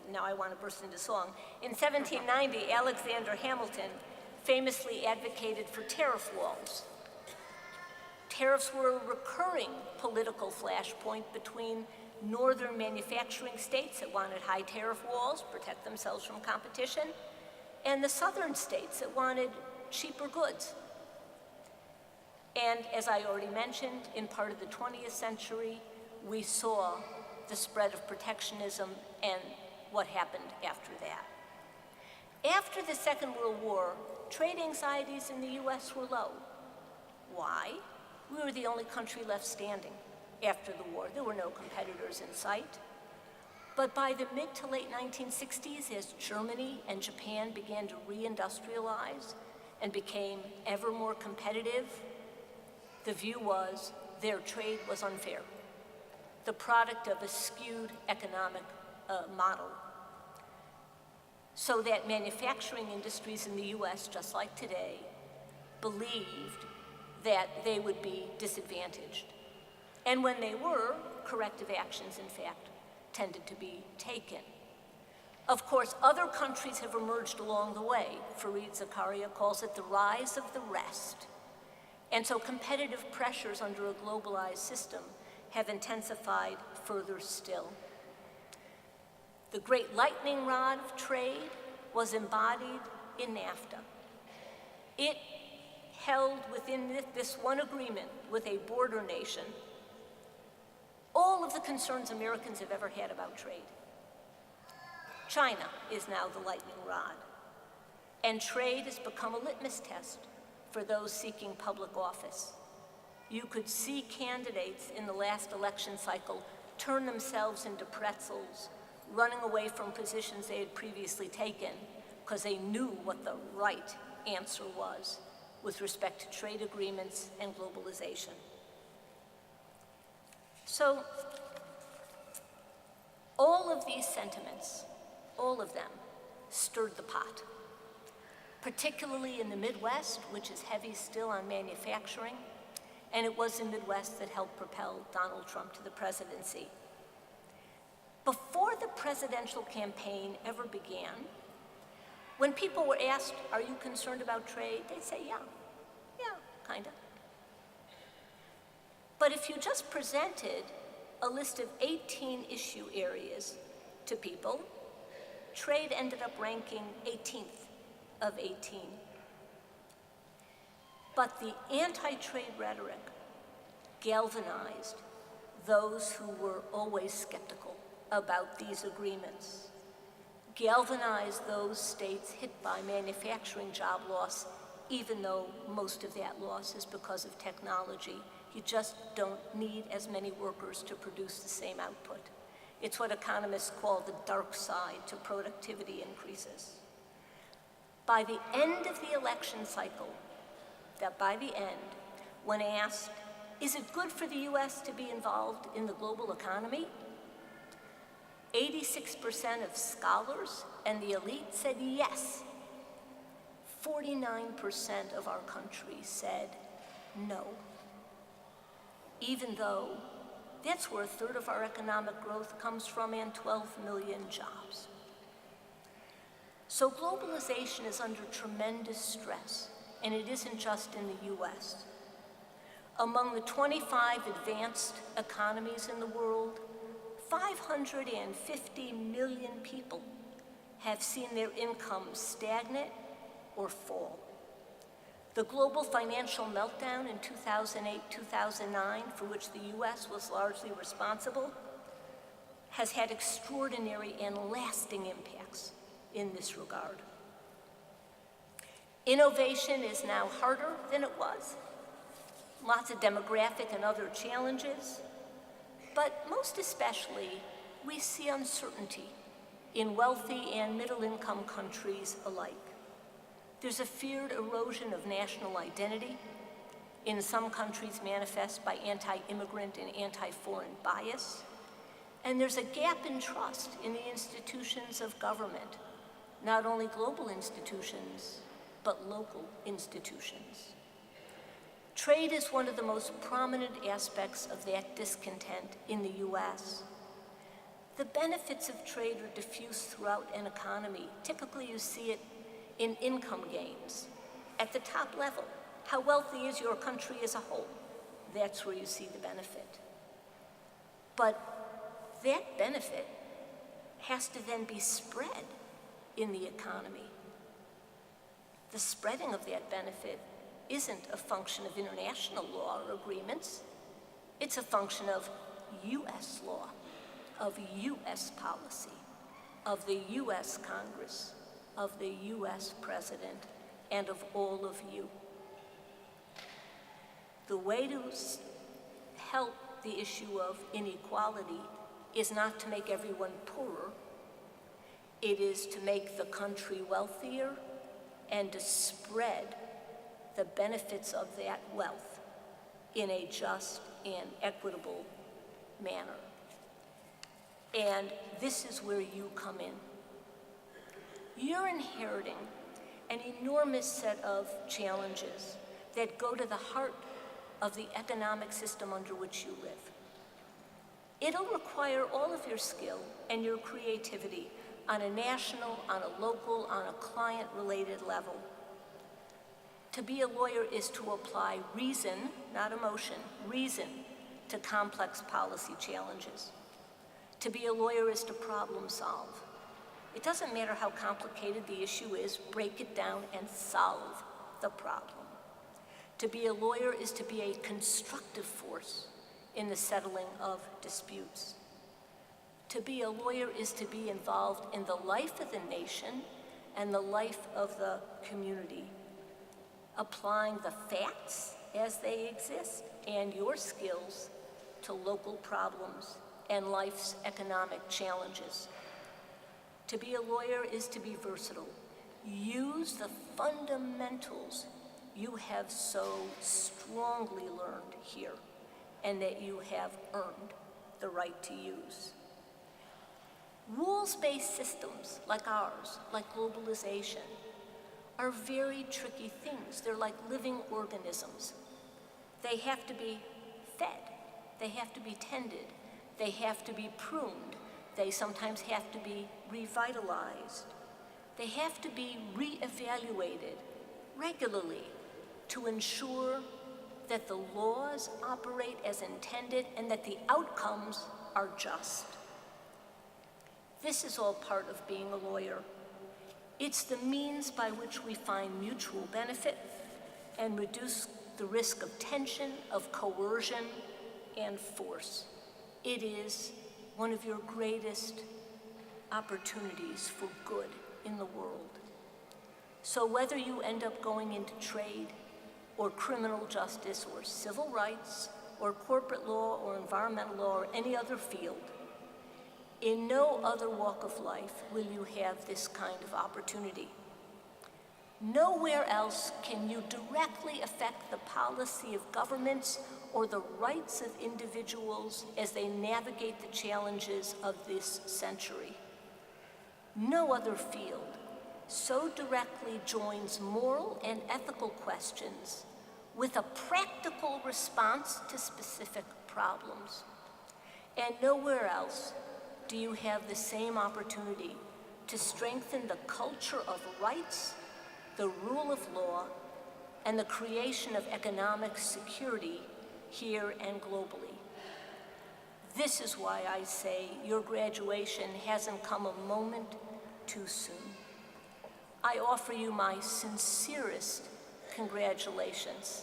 now I want to burst into song. In 1790, Alexander Hamilton famously advocated for tariff walls. Tariffs were a recurring political flashpoint between northern manufacturing states that wanted high tariff walls, protect themselves from competition, and the southern states that wanted cheaper goods. And as I already mentioned, in part of the 20th century, we saw the spread of protectionism and what happened after that. After the Second World War, trade anxieties in the US were low. Why? We were the only country left standing. after the war. There were no competitors in sight. But by the mid to late 1960s, as Germany and Japan began to reindustrialize and became ever more competitive, the view was their trade was unfair, the product of a skewed economic model. So that manufacturing industries in the US, just like today, believed that they would be disadvantaged. And when they were, corrective actions, in fact, tended to be taken. Of course, other countries have emerged along the way. Fareed Zakaria calls it the rise of the rest. And so competitive pressures under a globalized system have intensified further still. The great lightning rod of trade was embodied in NAFTA. It held within this one agreement with a border nation all of the concerns Americans have ever had about trade. China is now the lightning rod, and trade has become a litmus test for those seeking public office. You could see candidates in the last election cycle turn themselves into pretzels, running away from positions they had previously taken because they knew what the right answer was with respect to trade agreements and globalization. So, all of these sentiments, all of them, stirred the pot, particularly in the Midwest, which is heavy still on manufacturing, and it was the Midwest that helped propel Donald Trump to the presidency. Before the presidential campaign ever began, when people were asked, "Are you concerned about trade?" they'd say, yeah, kinda. But if you just presented a list of 18 issue areas to people, trade ended up ranking 18th of 18. But the anti-trade rhetoric galvanized those who were always skeptical about these agreements, galvanized those states hit by manufacturing job loss, even though most of that loss is because of technology. You just don't need as many workers to produce the same output. It's what economists call the dark side to productivity increases. By the end of the election cycle, when asked, is it good for the US to be involved in the global economy? 86% of scholars and the elite said yes. 49% of our country said no, even though that's where a third of our economic growth comes from and 12 million jobs. So globalization is under tremendous stress, and it isn't just in the US. Among the 25 advanced economies in the world, 550 million people have seen their incomes stagnate or fall. The global financial meltdown in 2008-2009, for which the US was largely responsible, has had extraordinary and lasting impacts in this regard. Innovation is now harder than it was. Lots of demographic and other challenges, but most especially, we see uncertainty in wealthy and middle-income countries alike. There's a feared erosion of national identity, in some countries manifest by anti-immigrant and anti-foreign bias, and there's a gap in trust in the institutions of government, not only global institutions, but local institutions. Trade is one of the most prominent aspects of that discontent in the US. The benefits of trade are diffuse throughout an economy. Typically, you see it in income gains. At the top level, how wealthy is your country as a whole? That's where you see the benefit. But that benefit has to then be spread in the economy. The spreading of that benefit isn't a function of international law or agreements. It's a function of US law, of US policy, of the US Congress, of the US President, and of all of you. The way to help the issue of inequality is not to make everyone poorer. It is to make the country wealthier and to spread the benefits of that wealth in a just and equitable manner. And this is where you come in. You're inheriting an enormous set of challenges that go to the heart of the economic system under which you live. It'll require all of your skill and your creativity on a national, on a local, on a client-related level. To be a lawyer is to apply reason, not emotion, reason to complex policy challenges. To be a lawyer is to problem solve. It doesn't matter how complicated the issue is, break it down and solve the problem. To be a lawyer is to be a constructive force in the settling of disputes. To be a lawyer is to be involved in the life of the nation and the life of the community, applying the facts as they exist and your skills to local problems and life's economic challenges. To be a lawyer is to be versatile. Use the fundamentals you have so strongly learned here and that you have earned the right to use. Rules-based systems like ours, like globalization, are very tricky things. They're like living organisms. They have to be fed. They have to be tended. They have to be pruned. They sometimes have to be revitalized. They have to be reevaluated regularly to ensure that the laws operate as intended and that the outcomes are just. This is all part of being a lawyer. It's the means by which we find mutual benefit and reduce the risk of tension, of coercion, and force. It is one of your greatest opportunities for good in the world. So whether you end up going into trade or criminal justice or civil rights or corporate law or environmental law or any other field, in no other walk of life will you have this kind of opportunity. Nowhere else can you directly affect the policy of governments or the rights of individuals as they navigate the challenges of this century. No other field so directly joins moral and ethical questions with a practical response to specific problems. And nowhere else do you have the same opportunity to strengthen the culture of rights, the rule of law, and the creation of economic security here and globally. This is why I say your graduation hasn't come a moment too soon. I offer you my sincerest congratulations.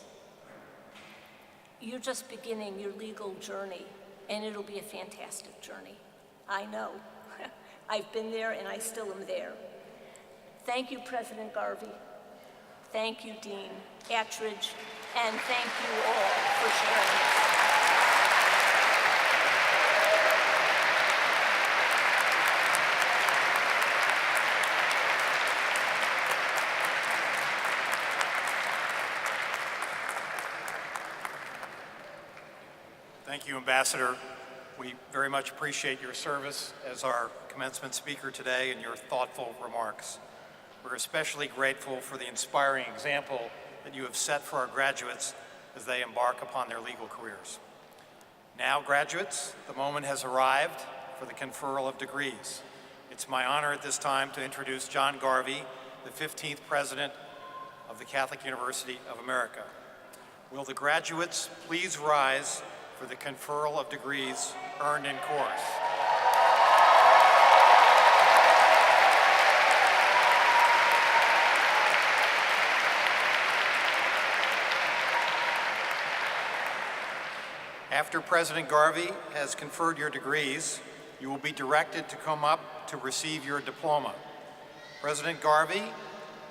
You're just beginning your legal journey, and it'll be a fantastic journey. I know. I've been there and I still am there. Thank you, President Garvey. Thank you, Dean Attridge, and thank you all for sharing this. Thank you, Ambassador. We very much appreciate your service as our commencement speaker today and your thoughtful remarks. We're especially grateful for the inspiring example that you have set for our graduates as they embark upon their legal careers. Now, graduates, the moment has arrived for the conferral of degrees. It's my honor at this time to introduce John Garvey, the 15th President of the Catholic University of America. Will the graduates please rise for the conferral of degrees earned in course? After President Garvey has conferred your degrees, you will be directed to come up to receive your diploma. President Garvey,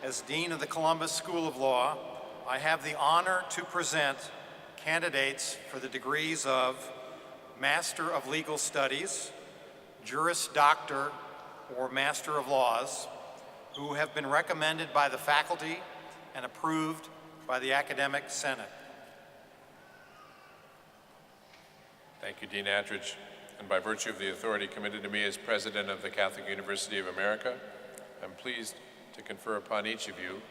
as Dean of the Columbus School of Law, I have the honor to present candidates for the degrees of Master of Legal Studies, Juris Doctor, or Master of Laws, who have been recommended by the faculty and approved by the Academic Senate. Thank you, Dean Attridge. And by virtue of the authority committed to me as President of the Catholic University of America, I'm pleased to confer upon each of you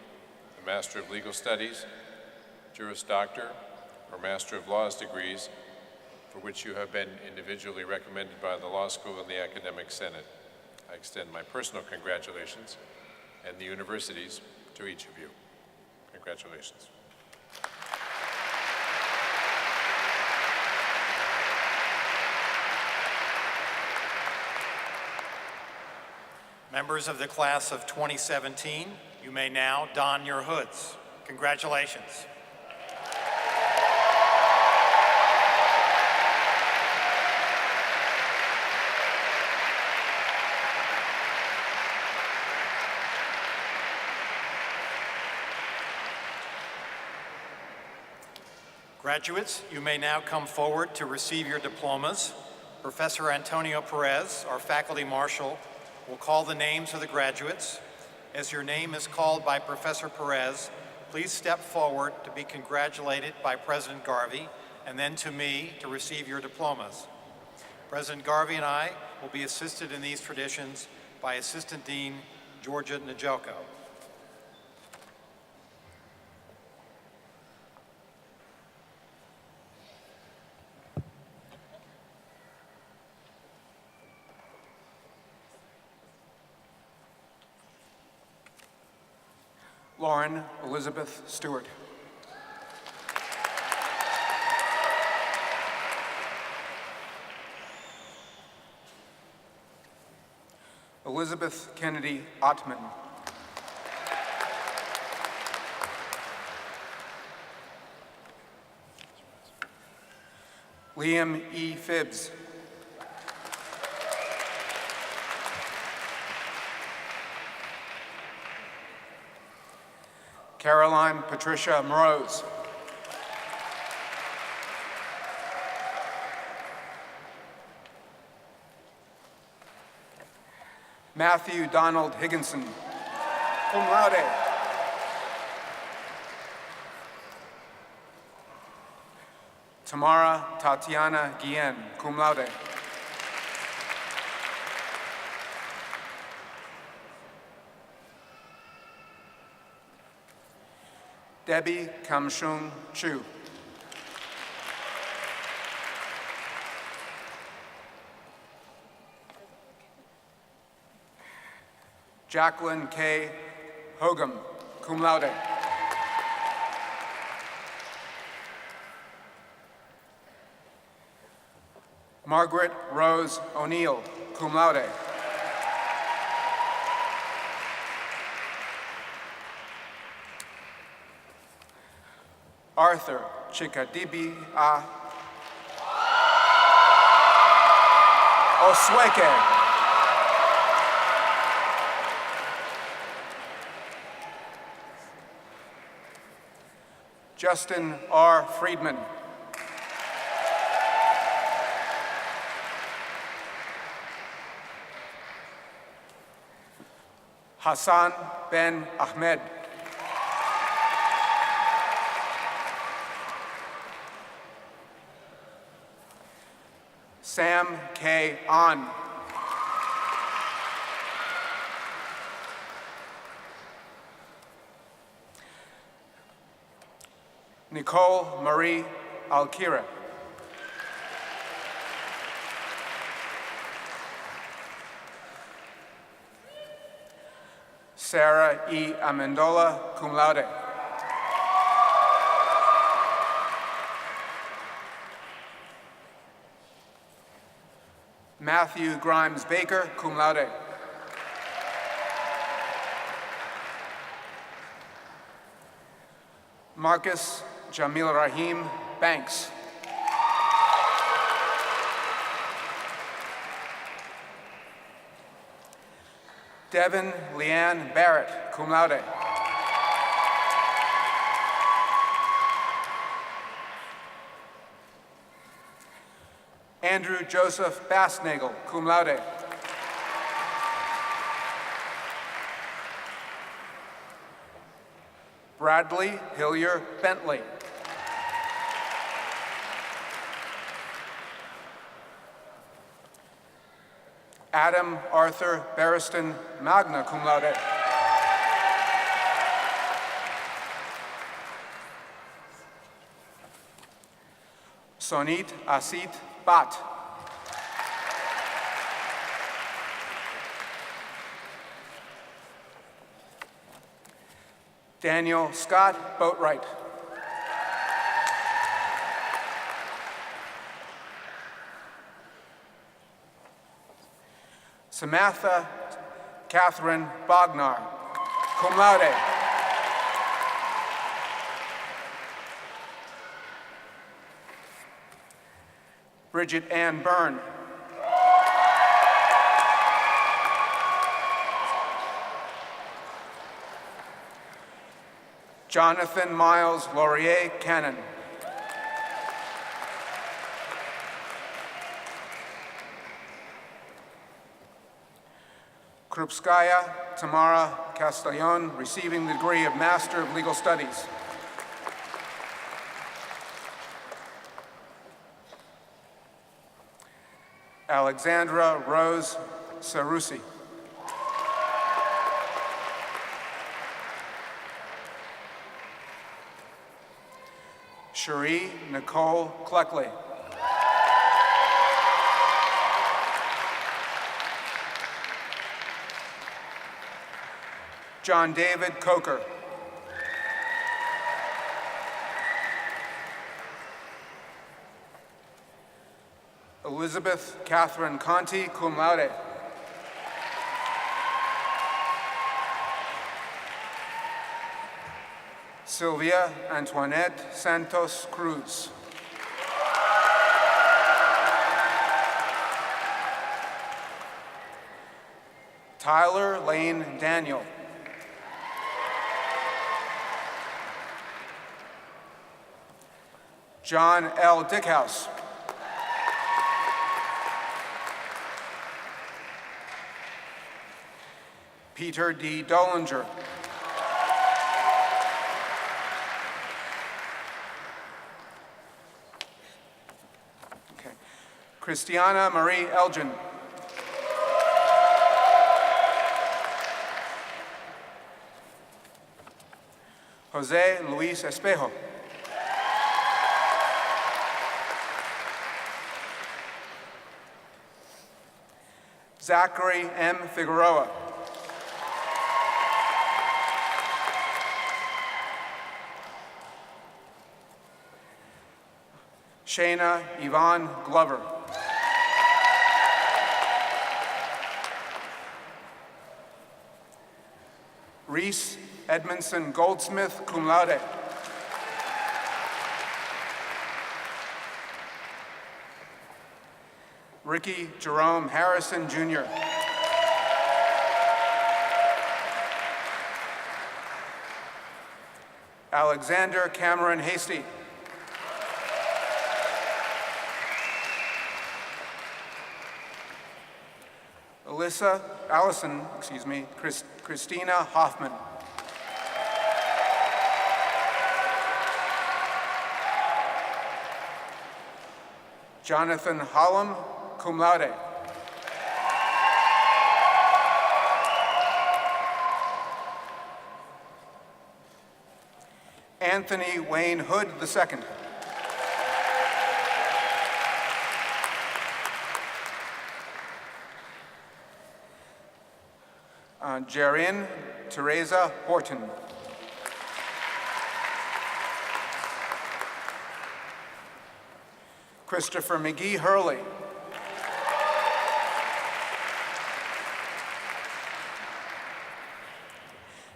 the Master of Legal Studies, Juris Doctor, or Master of Laws degrees for which you have been individually recommended by the Law School and the Academic Senate. I extend my personal congratulations and the university's to each of you. Congratulations. Members of the class of 2017, you may now don your hoods. Congratulations. Graduates, you may now come forward to receive your diplomas. Professor Antonio Perez, our faculty marshal, will call the names of the graduates. As your name is called by Professor Perez, please step forward to be congratulated by President Garvey and then to me to receive your diplomas. President Garvey and I will be assisted in these traditions by Assistant Dean Georgia Najelko. Lauren Elizabeth Stewart. Elizabeth Kennedy Ottman. Liam E. Phibbs. Caroline Patricia Moroz. Matthew Donald Higginson, cum laude. Tamara Tatiana Guillen, cum laude. Debbie Kamshung Chu. Jacqueline K. Hogum, cum laude. Margaret Rose O'Neill, cum laude. Arthur Chikadibi A. Osweke. Justin R. Friedman. Hassan Ben Ahmed. Sam K. An. Nicole Marie Alkira. Sarah E. Amendola, cum laude. Matthew Grimes Baker, cum laude. Marcus Jamil Rahim Banks. Devin Leanne Barrett, cum laude. Andrew Joseph Bassnagel, cum laude. Bradley Hillier Bentley. Adam Arthur Barriston, magna cum laude. Sonit Asit Bat. Daniel Scott Boatwright. Samantha Catherine Bognar, cum laude. Bridget Ann Byrne. Jonathan Miles Laurier Cannon. Krupskaya Tamara Castellon, receiving the degree of Master of Legal Studies. Alexandra Rose Sarusi. Cherie Nicole Cleckley. John David Coker. Elizabeth Catherine Conti, cum laude. Sylvia Antoinette Santos Cruz. Tyler Lane Daniel. John L. Dickhouse. Peter D. Dollinger. Okay. Christiana Marie Elgin. Jose Luis Espejo. Zachary M. Figueroa. Shayna Yvonne Glover. Reese Edmondson Goldsmith, cum laude. Ricky Jerome Harrison, Jr. Alexander Cameron Hasty. Christina Hoffman. Jonathan Hollum, cum laude. Anthony Wayne Hood, II. Jarin Teresa Horton. Christopher McGee Hurley.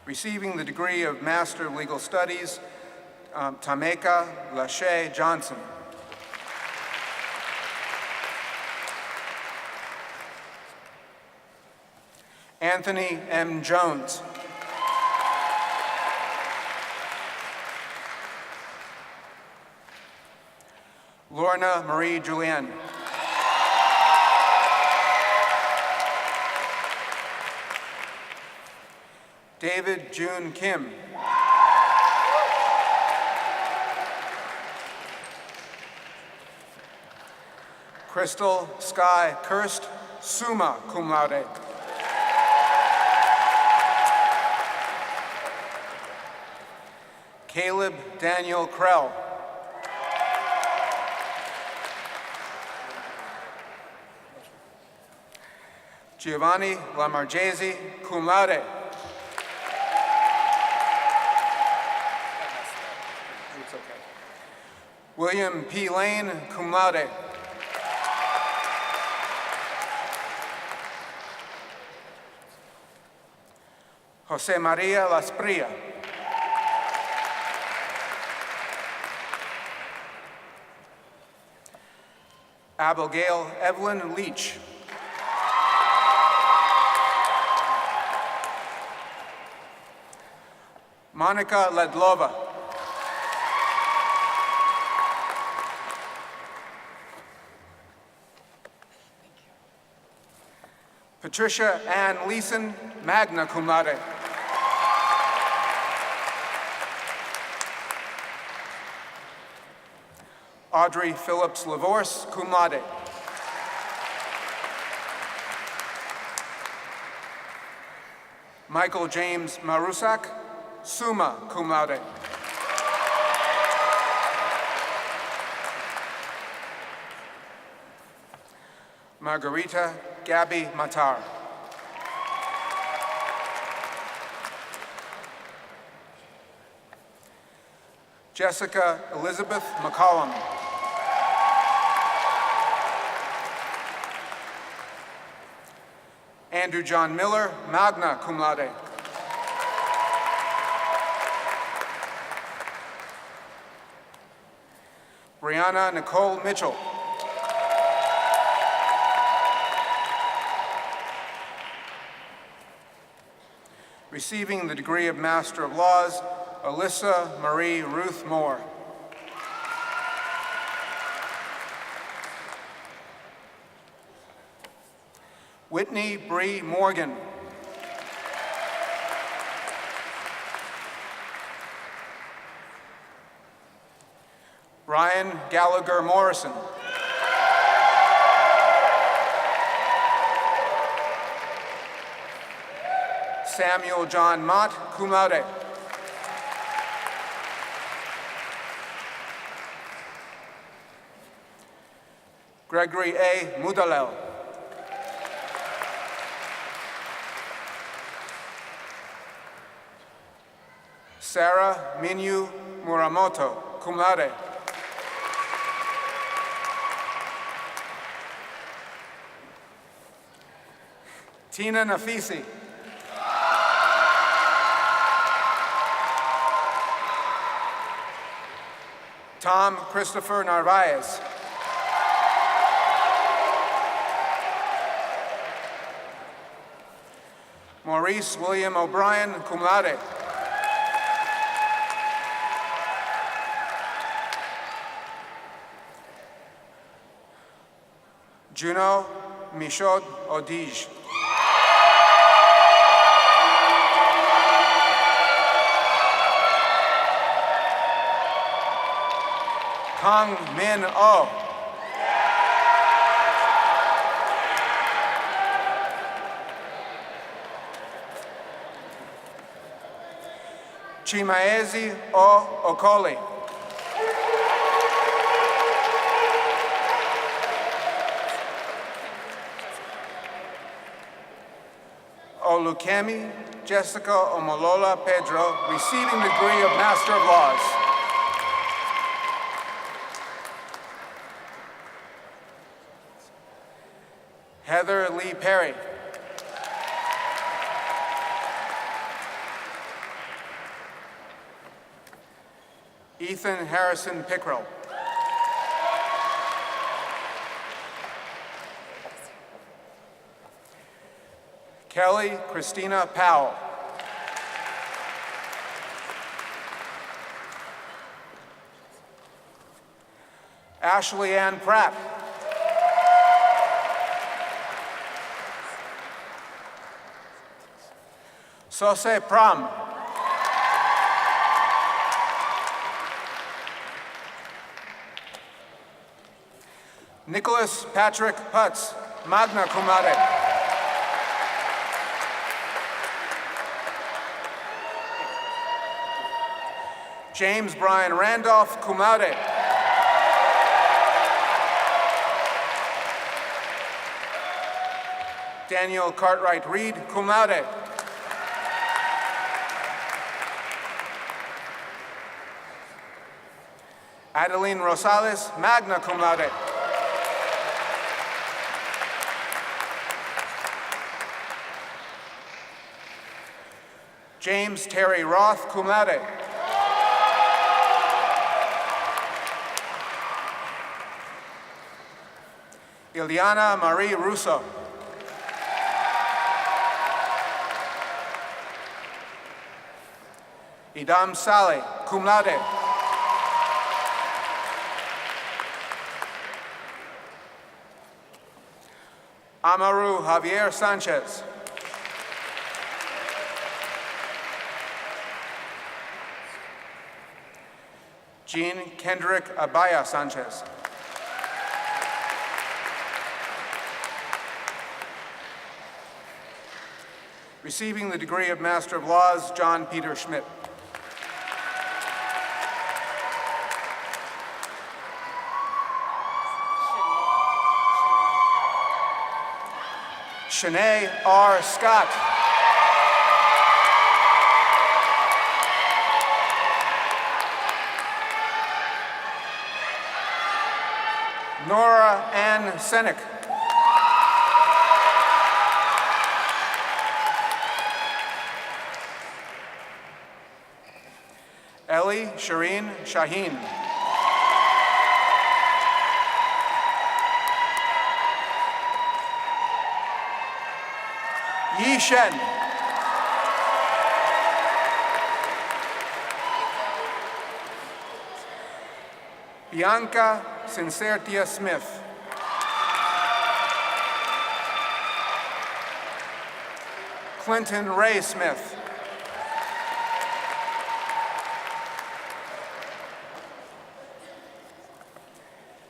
Receiving the degree of Master of Legal Studies, Tameka Lachey Johnson. Anthony M. Jones. Lorna Marie Julienne. David June Kim. Crystal Sky Kirst, summa cum laude. Caleb Daniel Krell. Giovanni Lamargesi, cum laude. It's okay. William P. Lane, cum laude. Jose Maria Lasprilla. Abigail Evelyn Leach. Monica Ledlova. Patricia Ann Leeson, magna cum laude. Audrey Phillips Lavorse, cum laude. Michael James Marusak, summa cum laude. Margarita Gabby Matar. Jessica Elizabeth McCollum. Andrew John Miller, magna cum laude. Brianna Nicole Mitchell. Receiving the degree of Master of Laws, Alyssa Marie Ruth Moore. Whitney Bree Morgan. Ryan Gallagher Morrison. Samuel John Mott, cum laude. Gregory A. Mudalel. Sarah Minyu Muramoto, cum laude. Tina Nafisi. Tom Christopher Narvaez. Maurice William O'Brien, cum laude. Juno Michaud Odige. Kang Min Oh. Chimaezi O Okoli. Olukemi Jessica Omolola Pedro, receiving the degree of Master of Laws. Heather Lee Perry. Ethan Harrison Pickrell. Kelly Christina Powell. Ashley Ann Pratt. Sose Pram. Nicholas Patrick Putz, magna cum laude. James Brian Randolph, cum laude. Daniel Cartwright Reed, cum laude. Adeline Rosales, magna cum laude. James Terry Roth, cum laude. Ileana Marie Russo. Idam Saleh, cum laude. Amaru Javier Sanchez. Jean Kendrick Abaya Sanchez. Receiving the degree of Master of Laws, John Peter Schmidt. Shanae R. Scott. Nora Ann Senick. Ellie Shireen Shaheen. Yi Shen. Bianca Sincertia Smith. Clinton Ray Smith.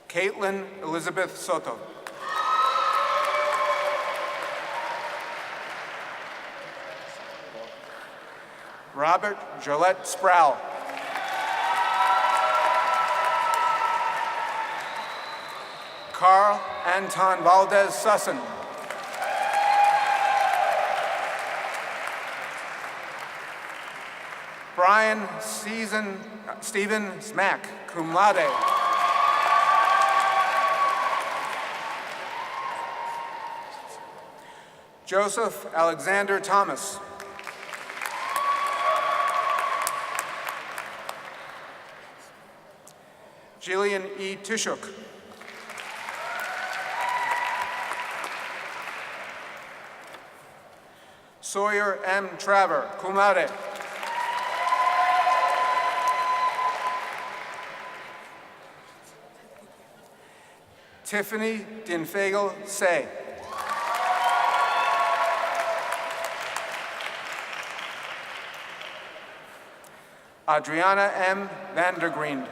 Caitlin Elizabeth Soto. Robert Gillette Sproul. Carl Anton Valdez Sussin. Brian Stephen Smack, cum laude. Joseph Alexander Thomas. Jillian E. Tishuk. Sawyer M. Traver, cum laude. Tiffany Dinfagel Say. Adriana M. Vandergreen.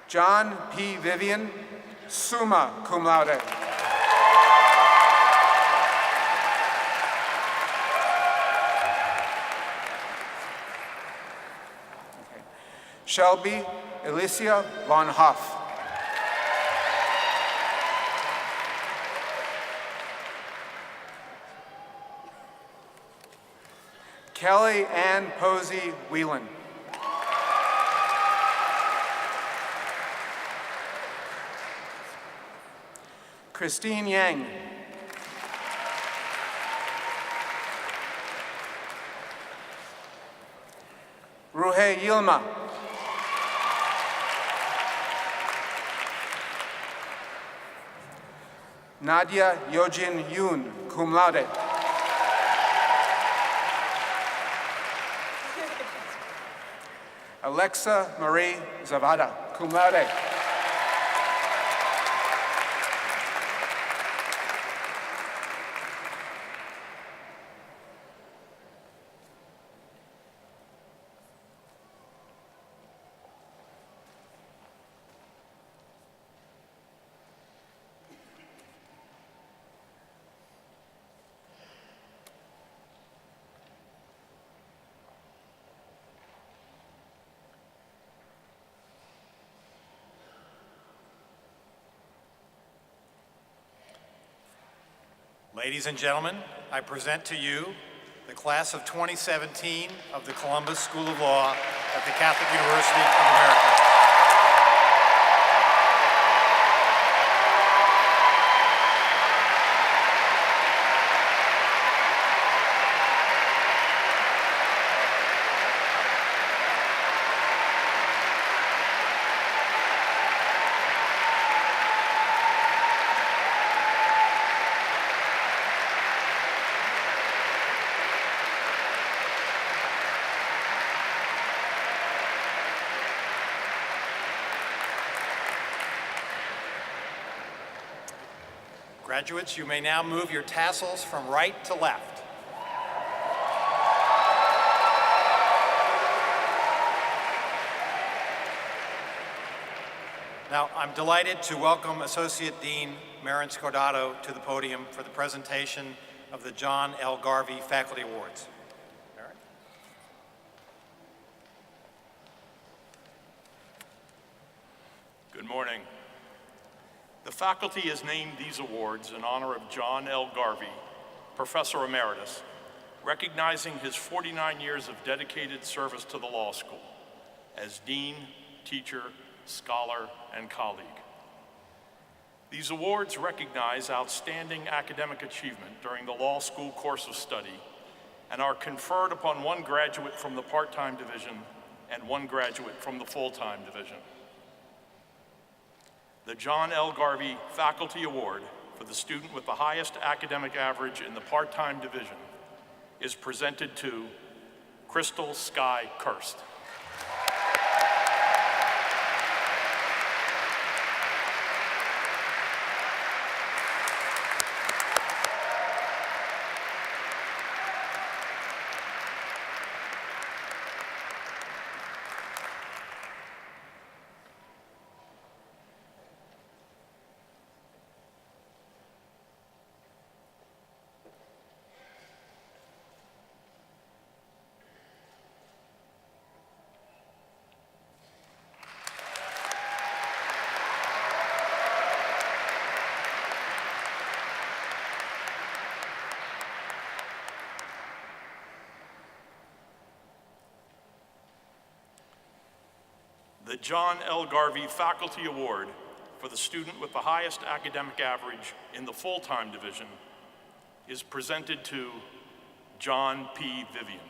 John P. Vivian, summa cum laude. Shelby Alicia Von Hoff. Kelly Ann Posey Whelan. Christine Yang. Ruhe Yilma. Nadia Yojin Yoon, cum laude. Alexa Marie Zavada, cum laude. Ladies and gentlemen, I present to you the class of 2017 of the Columbus School of Law at the Catholic University of America. Graduates, you may now move your tassels from right to left. Now, I'm delighted to welcome Associate Dean Marin Scordato to the podium for the presentation of the John L. Garvey Faculty Awards. Marin? Good morning. The faculty has named these awards in honor of John L. Garvey, Professor Emeritus, recognizing his 49 years of dedicated service to the law school as dean, teacher, scholar, and colleague. These awards recognize outstanding academic achievement during the law school course of study and are conferred upon one graduate from the part-time division and one graduate from the full-time division. The John L. Garvey Faculty Award for the student with the highest academic average in the part-time division is presented to Crystal Sky Kirst. The John L. Garvey Faculty Award for the student with the highest academic average in the full-time division is presented to John P. Vivian.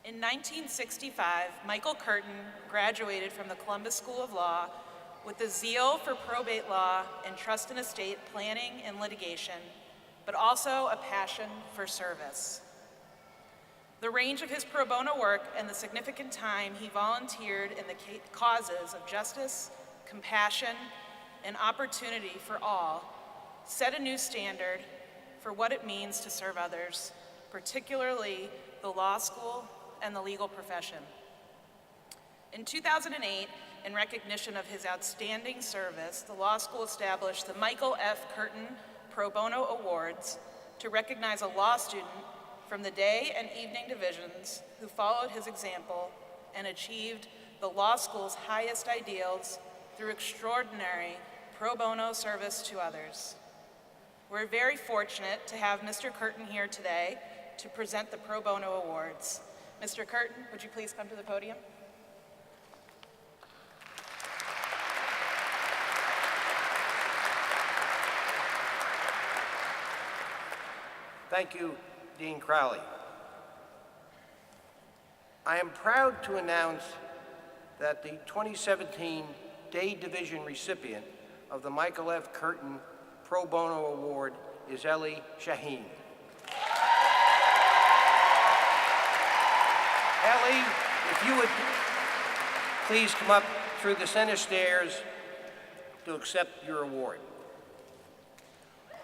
In 1965, Michael Curtin graduated from the Columbus School of Law with a zeal for probate law and trust and estate planning and litigation, but also a passion for service. The range of his pro bono work and the significant time he volunteered in the causes of justice, compassion, and opportunity for all set a new standard for what it means to serve others, particularly the law school and the legal profession. In 2008, in recognition of his outstanding service, the law school established the Michael F. Curtin Pro Bono Awards to recognize a law student from the day and evening divisions who followed his example and achieved the law school's highest ideals through extraordinary pro bono service to others. We're very fortunate to have Mr. Curtin here today to present the Pro Bono Awards. Mr. Curtin, would you please come to the podium? Thank you, Dean Crowley. I am proud to announce that the 2017 Day Division recipient of the Michael F. Curtin Pro Bono Award is Ellie Shaheen. Ellie If you would please come up through the center stairs to accept your award.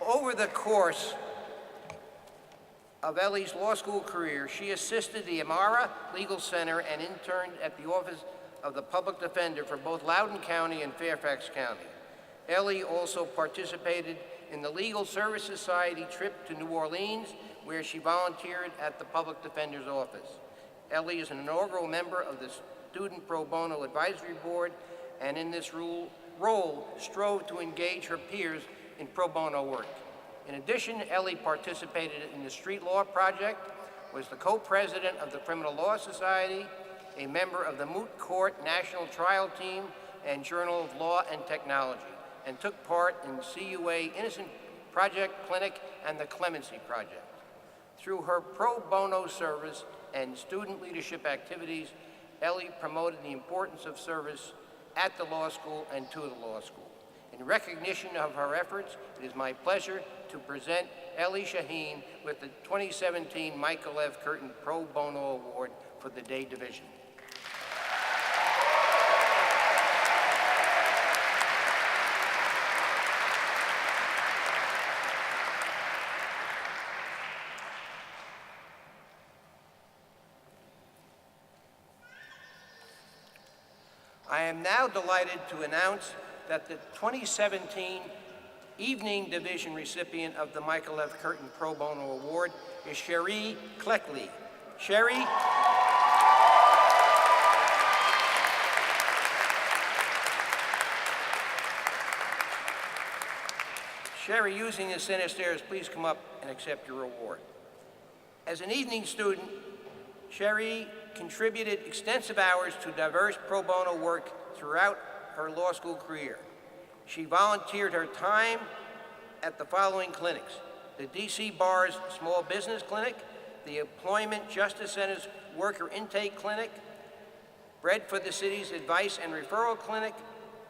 Over the course of Ellie's law school career, she assisted the Amara Legal Center and interned at the Office of the Public Defender for both Loudoun County and Fairfax County. Ellie also participated in the Legal Service Society trip to New Orleans, where she volunteered at the Public Defender's Office. Ellie is an inaugural member of the Student Pro Bono Advisory Board, and in this role strove to engage her peers in pro bono work. In addition, Ellie participated in the Street Law Project, was the co-president of the Criminal Law Society, a member of the Moot Court National Trial Team and Journal of Law and Technology, and took part in the CUA Innocent Project Clinic and the Clemency Project. Through her pro bono service and student leadership activities, Ellie promoted the importance of service at the law school and to the law school. In recognition of her efforts, it is my pleasure to present Ellie Shaheen with the 2017 Michael F. Curtin Pro Bono Award for the Day Division. I am now delighted to announce that the 2017 Evening Division recipient of the Michael F. Curtin Pro Bono Award is Cherie Cleckley. Cherie. Cherie, using the center stairs, please come up and accept your award. As an evening student, Cherie contributed extensive hours to diverse pro bono work throughout her law school career. She volunteered her time at the following clinics: the DC Bar's Small Business Clinic, the Employment Justice Center's Worker Intake Clinic, Bread for the City's Advice and Referral Clinic,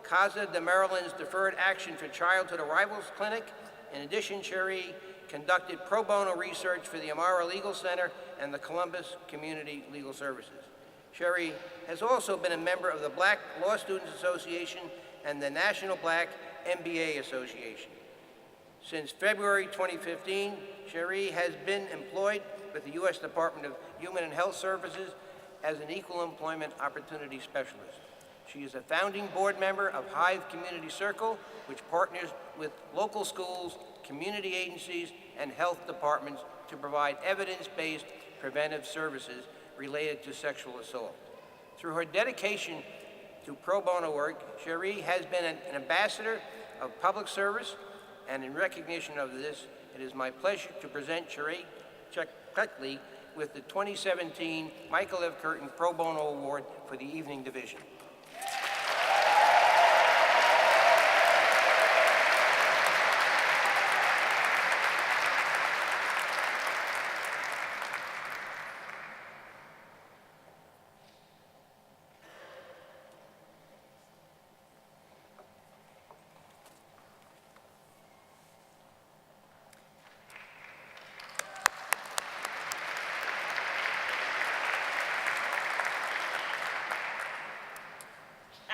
Casa de Maryland's Deferred Action for Childhood Arrivals Clinic. In addition, Cherie conducted pro bono research for the Amara Legal Center and the Columbus Community Legal Services. Cherie has also been a member of the Black Law Students Association and the National Black MBA Association. Since February 2015, Cherie has been employed with the U.S. Department of Human and Health Services as an Equal Employment Opportunity Specialist. She is a founding board member of Hive Community Circle, which partners with local schools, community agencies, and health departments to provide evidence-based preventive services related to sexual assault. Through her dedication to pro bono work, Cherie has been an ambassador of public service, and in recognition of this, it is my pleasure to present Cherie Cleckley with the 2017 Michael F. Curtin Pro Bono Award for the Evening Division.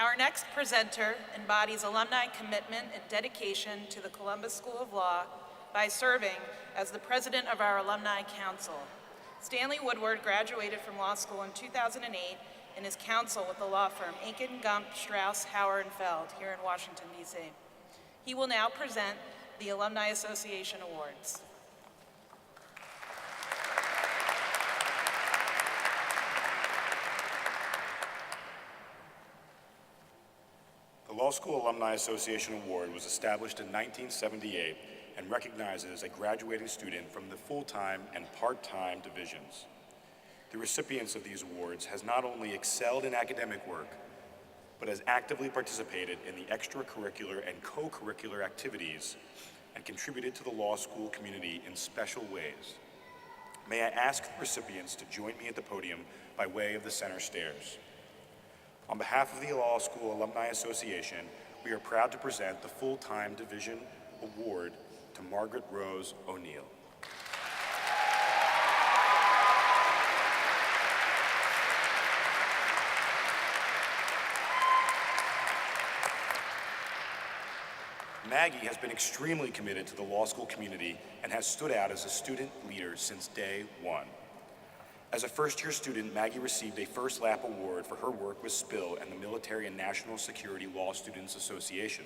Our next presenter embodies alumni commitment and dedication to the Columbus School of Law by serving as the president of our Alumni Council. Stanley Woodward graduated from law school in 2008 and is counsel with the law firm Aiken, Gump, Strauss, Hauer, and Feld here in Washington, D.C. He will now present the Alumni Association Awards. The Law School Alumni Association Award was established in 1978 and recognizes a graduating student from the full-time and part-time divisions. The recipients of these awards has not only excelled in academic work, but has actively participated in the extracurricular and co-curricular activities and contributed to the law school community in special ways. May I ask the recipients to join me at the podium by way of the center stairs. On behalf of the Law School Alumni Association, we are proud to present the Full-Time Division Award to Margaret Rose O'Neill. Maggie has been extremely committed to the law school community and has stood out as a student leader since day one. As a first-year student, Maggie received a First Lap Award for her work with SPIL and the Military and National Security Law Students Association.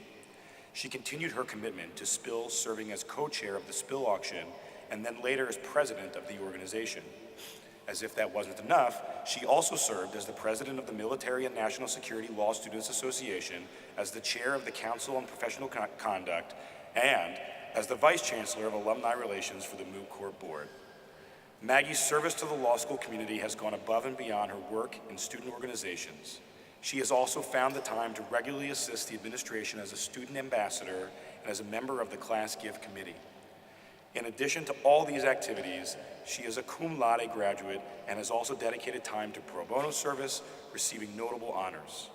She continued her commitment to SPIL, serving as co-chair of the SPIL auction and then later as president of the organization. As if that wasn't enough, she also served as the president of the Military and National Security Law Students Association, as the chair of the Council on Professional Conduct, and as the vice chancellor of Alumni Relations for the Moot Court Board. Maggie's service to the law school community has gone above and beyond her work in student organizations. She has also found the time to regularly assist the administration as a student ambassador and as a member of the class gift committee. In addition to all these activities, she is a cum laude graduate and has also dedicated time to pro bono service, receiving notable honors.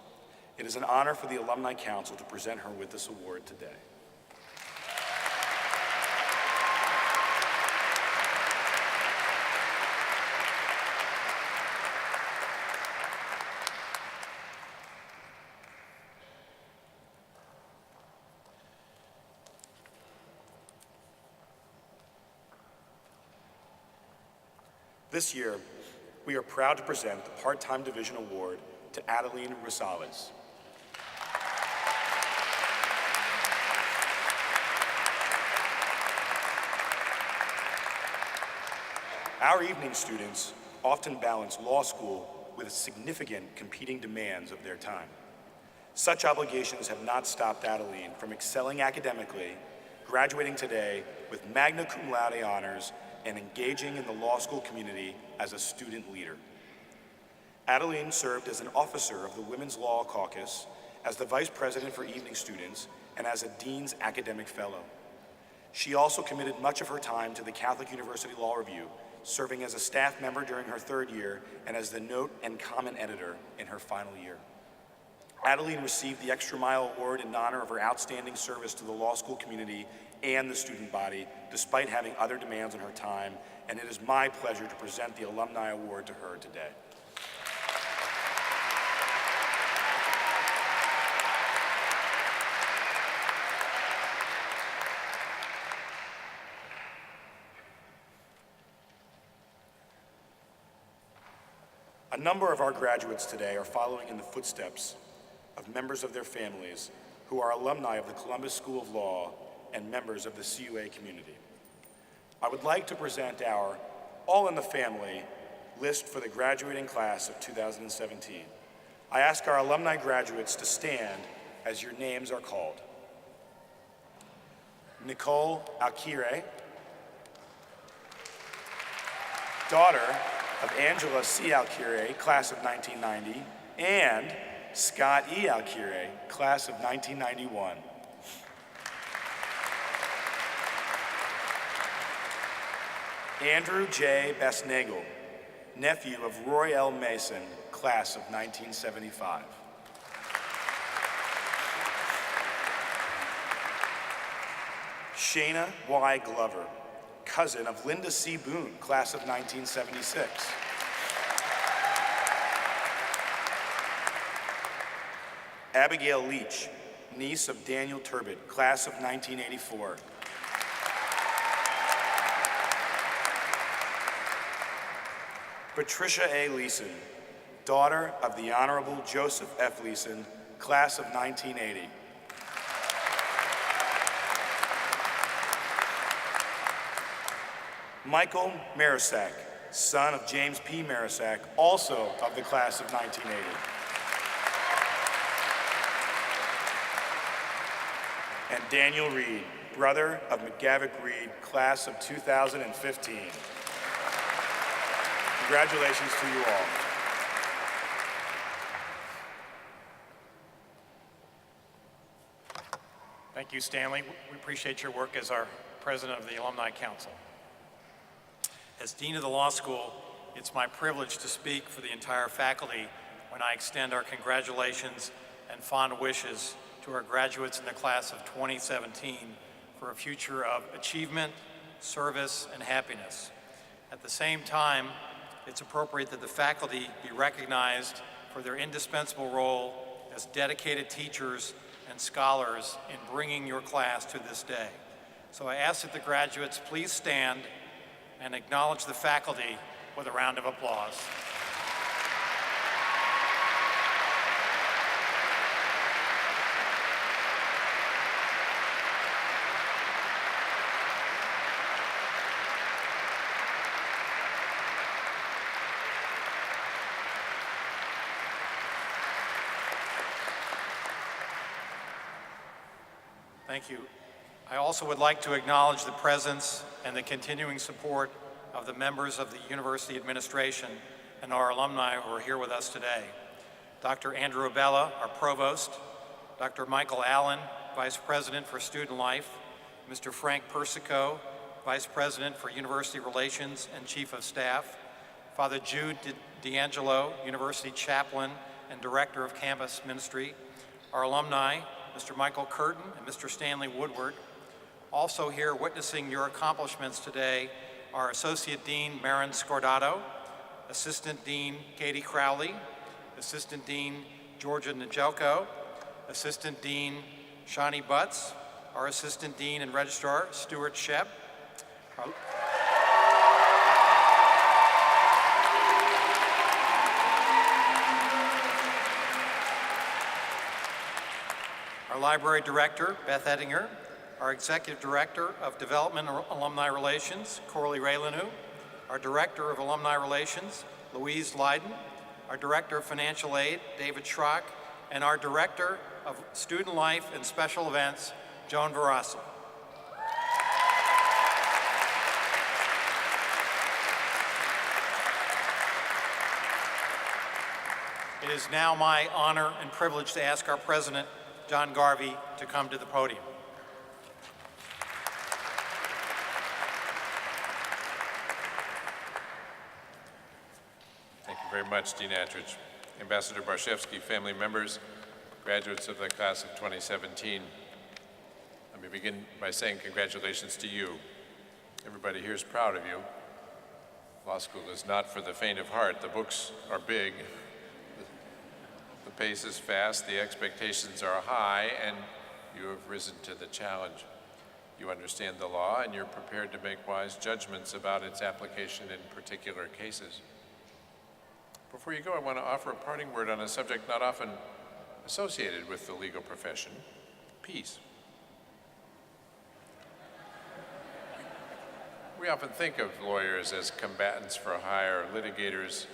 It is an honor for the Alumni Council to present her with this award today. This year, we are proud to present the Part-Time Division Award to Adeline Rosales. Our evening students often balance law school with significant competing demands of their time. Such obligations have not stopped Adeline from excelling academically, graduating today with magna cum laude honors, and engaging in the law school community as a student leader. Adeline served as an officer of the Women's Law Caucus, as the vice president for evening students, and as a dean's academic fellow. She also committed much of her time to the Catholic University Law Review, serving as a staff member during her third year and as the note and comment editor in her final year. Adeline received the Extra Mile Award in honor of her outstanding service to the law school community and the student body, despite having other demands on her time, and it is my pleasure to present the Alumni Award to her today. A number of our graduates today are following in the footsteps of members of their families who are alumni of the Columbus School of Law and members of the CUA community. I would like to present our All in the Family list for the graduating class of 2017. I ask our alumni graduates to stand as your names are called. Nicole Alkire, daughter of Angela C. Alkire, class of 1990, and Scott E. Alkire, class of 1991. Andrew J. Besnagel, nephew of Roy L. Mason, class of 1975. Shayna Y. Glover, cousin of Linda C. Boone, class of 1976. Abigail Leach, niece of Daniel Turbid, class of 1984. Patricia A. Leeson, daughter of the Honorable Joseph F. Leeson, class of 1980. Michael Marisak, son of James P. Marisak, also of the class of 1980. And Daniel Reed, brother of McGavick Reed, class of 2015. Congratulations to you all. Thank you, Stanley. We appreciate your work as our president of the Alumni Council. As Dean of the Law School, it's my privilege to speak for the entire faculty when I extend our congratulations and fond wishes to our graduates in the class of 2017 for a future of achievement, service, and happiness. At the same time, it's appropriate that the faculty be recognized for their indispensable role as dedicated teachers and and scholars in bringing your class to this day. So I ask that the graduates please stand and acknowledge the faculty with a round of applause. Thank you. I also would like to acknowledge the presence and the continuing support of the members of the university administration and our alumni who are here with us today. Dr. Andrew Abella, our provost, Dr. Michael Allen, Vice President for Student Life, Mr. Frank Persico, Vice President for University Relations and Chief of Staff, Father Jude D'Angelo, University Chaplain and Director of Campus Ministry, our alumni, Mr. Michael Curtin and Mr. Stanley Woodward. Also here witnessing your accomplishments today are Associate Dean Marin Scordato, Assistant Dean Katie Crowley, Assistant Dean Georgia Nijelko, Assistant Dean Shani Butts, our Assistant Dean and Registrar Stuart Shep, our Library Director, Beth Ettinger, our Executive Director of Development and Alumni Relations, Corley Raylanu, our Director of Alumni Relations, Louise Leiden, our Director of Financial Aid, David Schrock, and our Director of Student Life and Special Events, Joan Verassa. It is now my honor and privilege to ask our President, John Garvey, to come to the podium. Thank you very much, Dean Attridge. Ambassador Barshevsky, family members, graduates of the class of 2017, let me begin by saying congratulations to you. Everybody here is proud of you. Law school is not for the faint of heart. The books are big. The pace is fast, the expectations are high, and you have risen to the challenge. You understand the law, and you're prepared to make wise judgments about its application in particular cases. Before you go, I want to offer a parting word on a subject not often associated with the legal profession: peace. We often think of lawyers as combatants for hire, litigators,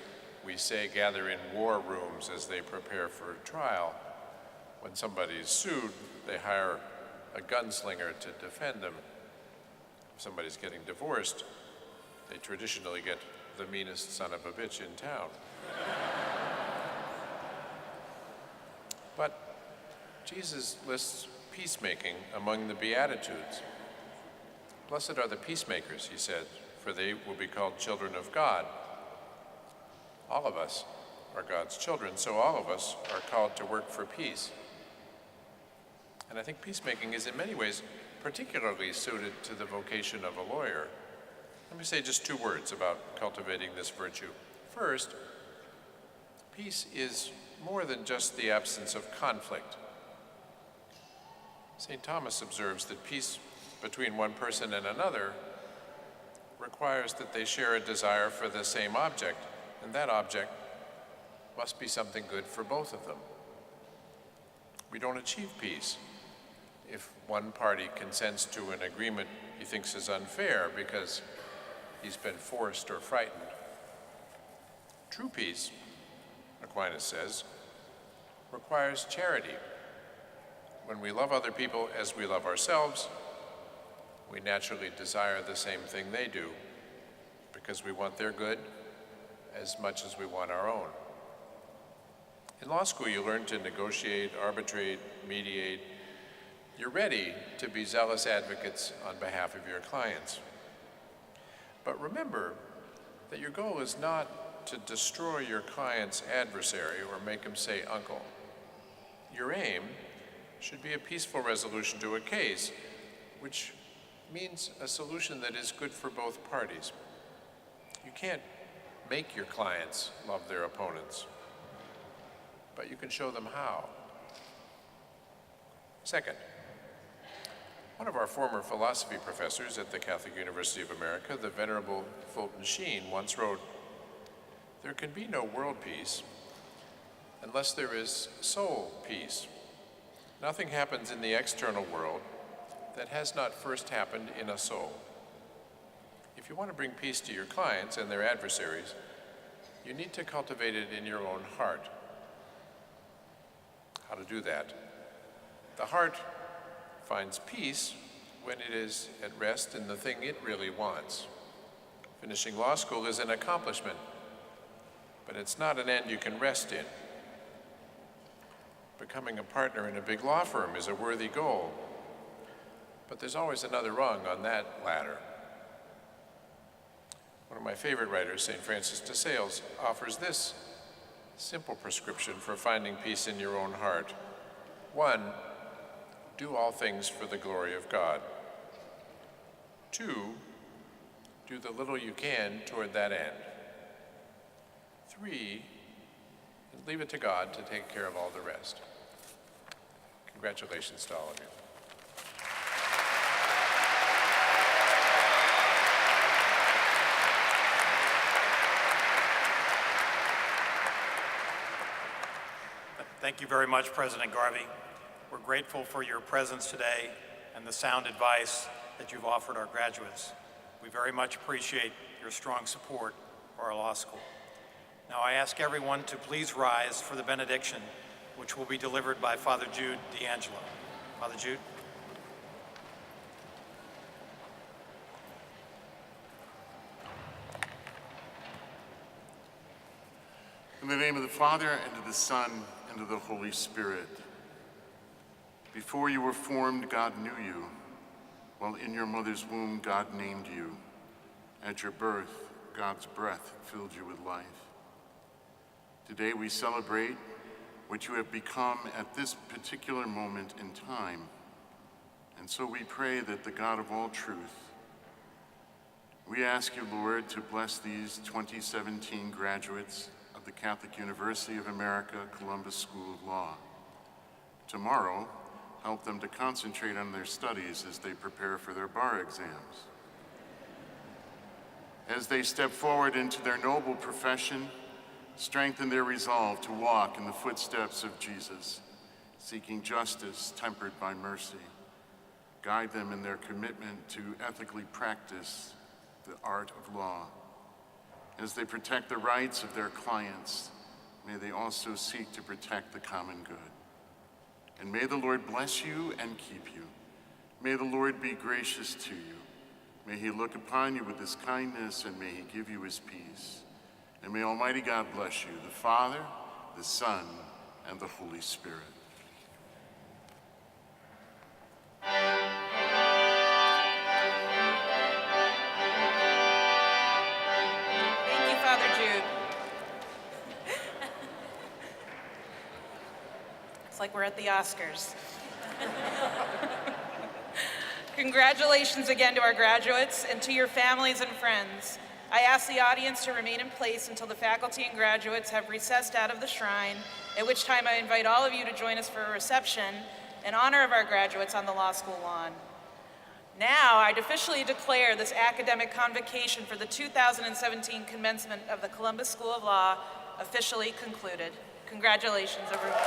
we say, gather in war rooms as they prepare for a trial. When somebody is sued, they hire a gunslinger to defend them. If somebody's getting divorced, they traditionally get the meanest son of a bitch in town. But Jesus lists peacemaking among the Beatitudes. Blessed are the peacemakers, he said, for they will be called children of God. All of us are God's children, so all of us are called to work for peace. And I think peacemaking is in many ways particularly suited to the vocation of a lawyer. Let me say just two words about cultivating this virtue. First, peace is more than just the absence of conflict. St. Thomas observes that peace between one person and another requires that they share a desire for the same object, and that object must be something good for both of them. We don't achieve peace if one party consents to an agreement he thinks is unfair because he's been forced or frightened. True peace, Aquinas says, requires charity. When we love other people as we love ourselves, we naturally desire the same thing they do because we want their good as much as we want our own. In law school, you learn to negotiate, arbitrate, mediate. You're ready to be zealous advocates on behalf of your clients. But remember that your goal is not to destroy your client's adversary or make him say uncle. Your aim should be a peaceful resolution to a case, which means a solution that is good for both parties. You can't make your clients love their opponents, but you can show them how. Second, one of our former philosophy professors at the Catholic University of America, the Venerable Fulton Sheen, once wrote, "There can be no world peace unless there is soul peace. Nothing happens in the external world that has not first happened in a soul." If you want to bring peace to your clients and their adversaries, you need to cultivate it in your own heart. How to do that? The heart finds peace when it is at rest in the thing it really wants. Finishing law school is an accomplishment, but it's not an end you can rest in. Becoming a partner in a big law firm is a worthy goal, but there's always another rung on that ladder. One of my favorite writers, St. Francis de Sales, offers this simple prescription for finding peace in your own heart. 1, do all things for the glory of God. 2, do the little you can toward that end. 3, and leave it to God to take care of all the rest. Congratulations to all of you. Thank you very much, President Garvey. We're grateful for your presence today and the sound advice that you've offered our graduates. We very much appreciate your strong support for our law school. Now I ask everyone to please rise for the benediction, which will be delivered by Father Jude D'Angelo. Father Jude. In the name of the Father, and of the Son, and of the Holy Spirit. Before you were formed, God knew you. While in your mother's womb, God named you. At your birth, God's breath filled you with life. Today we celebrate what you have become at this particular moment in time. And so we pray that the God of all truth, we ask you, Lord, to bless these 2017 graduates of the Catholic University of America, Columbus School of Law. Tomorrow, help them to concentrate on their studies as they prepare for their bar exams. As they step forward into their noble profession, strengthen their resolve to walk in the footsteps of Jesus, seeking justice tempered by mercy. Guide them in their commitment to ethically practice the art of law. As they protect the rights of their clients, may they also seek to protect the common good. And may the Lord bless you and keep you. May the Lord be gracious to you. May he look upon you with his kindness, and may he give you his peace. And may Almighty God bless you, the Father, the Son, and the Holy Spirit. Thank you, Father Jude. It's like we're at the Oscars. Congratulations again to our graduates and to your families and friends. I ask the audience to remain in place until the faculty and graduates have recessed out of the shrine, at which time I invite all of you to join us for a reception in honor of our graduates on the law school lawn. Now, I'd officially declare this academic convocation for the 2017 commencement of the Columbus School of Law officially concluded. Congratulations, everyone.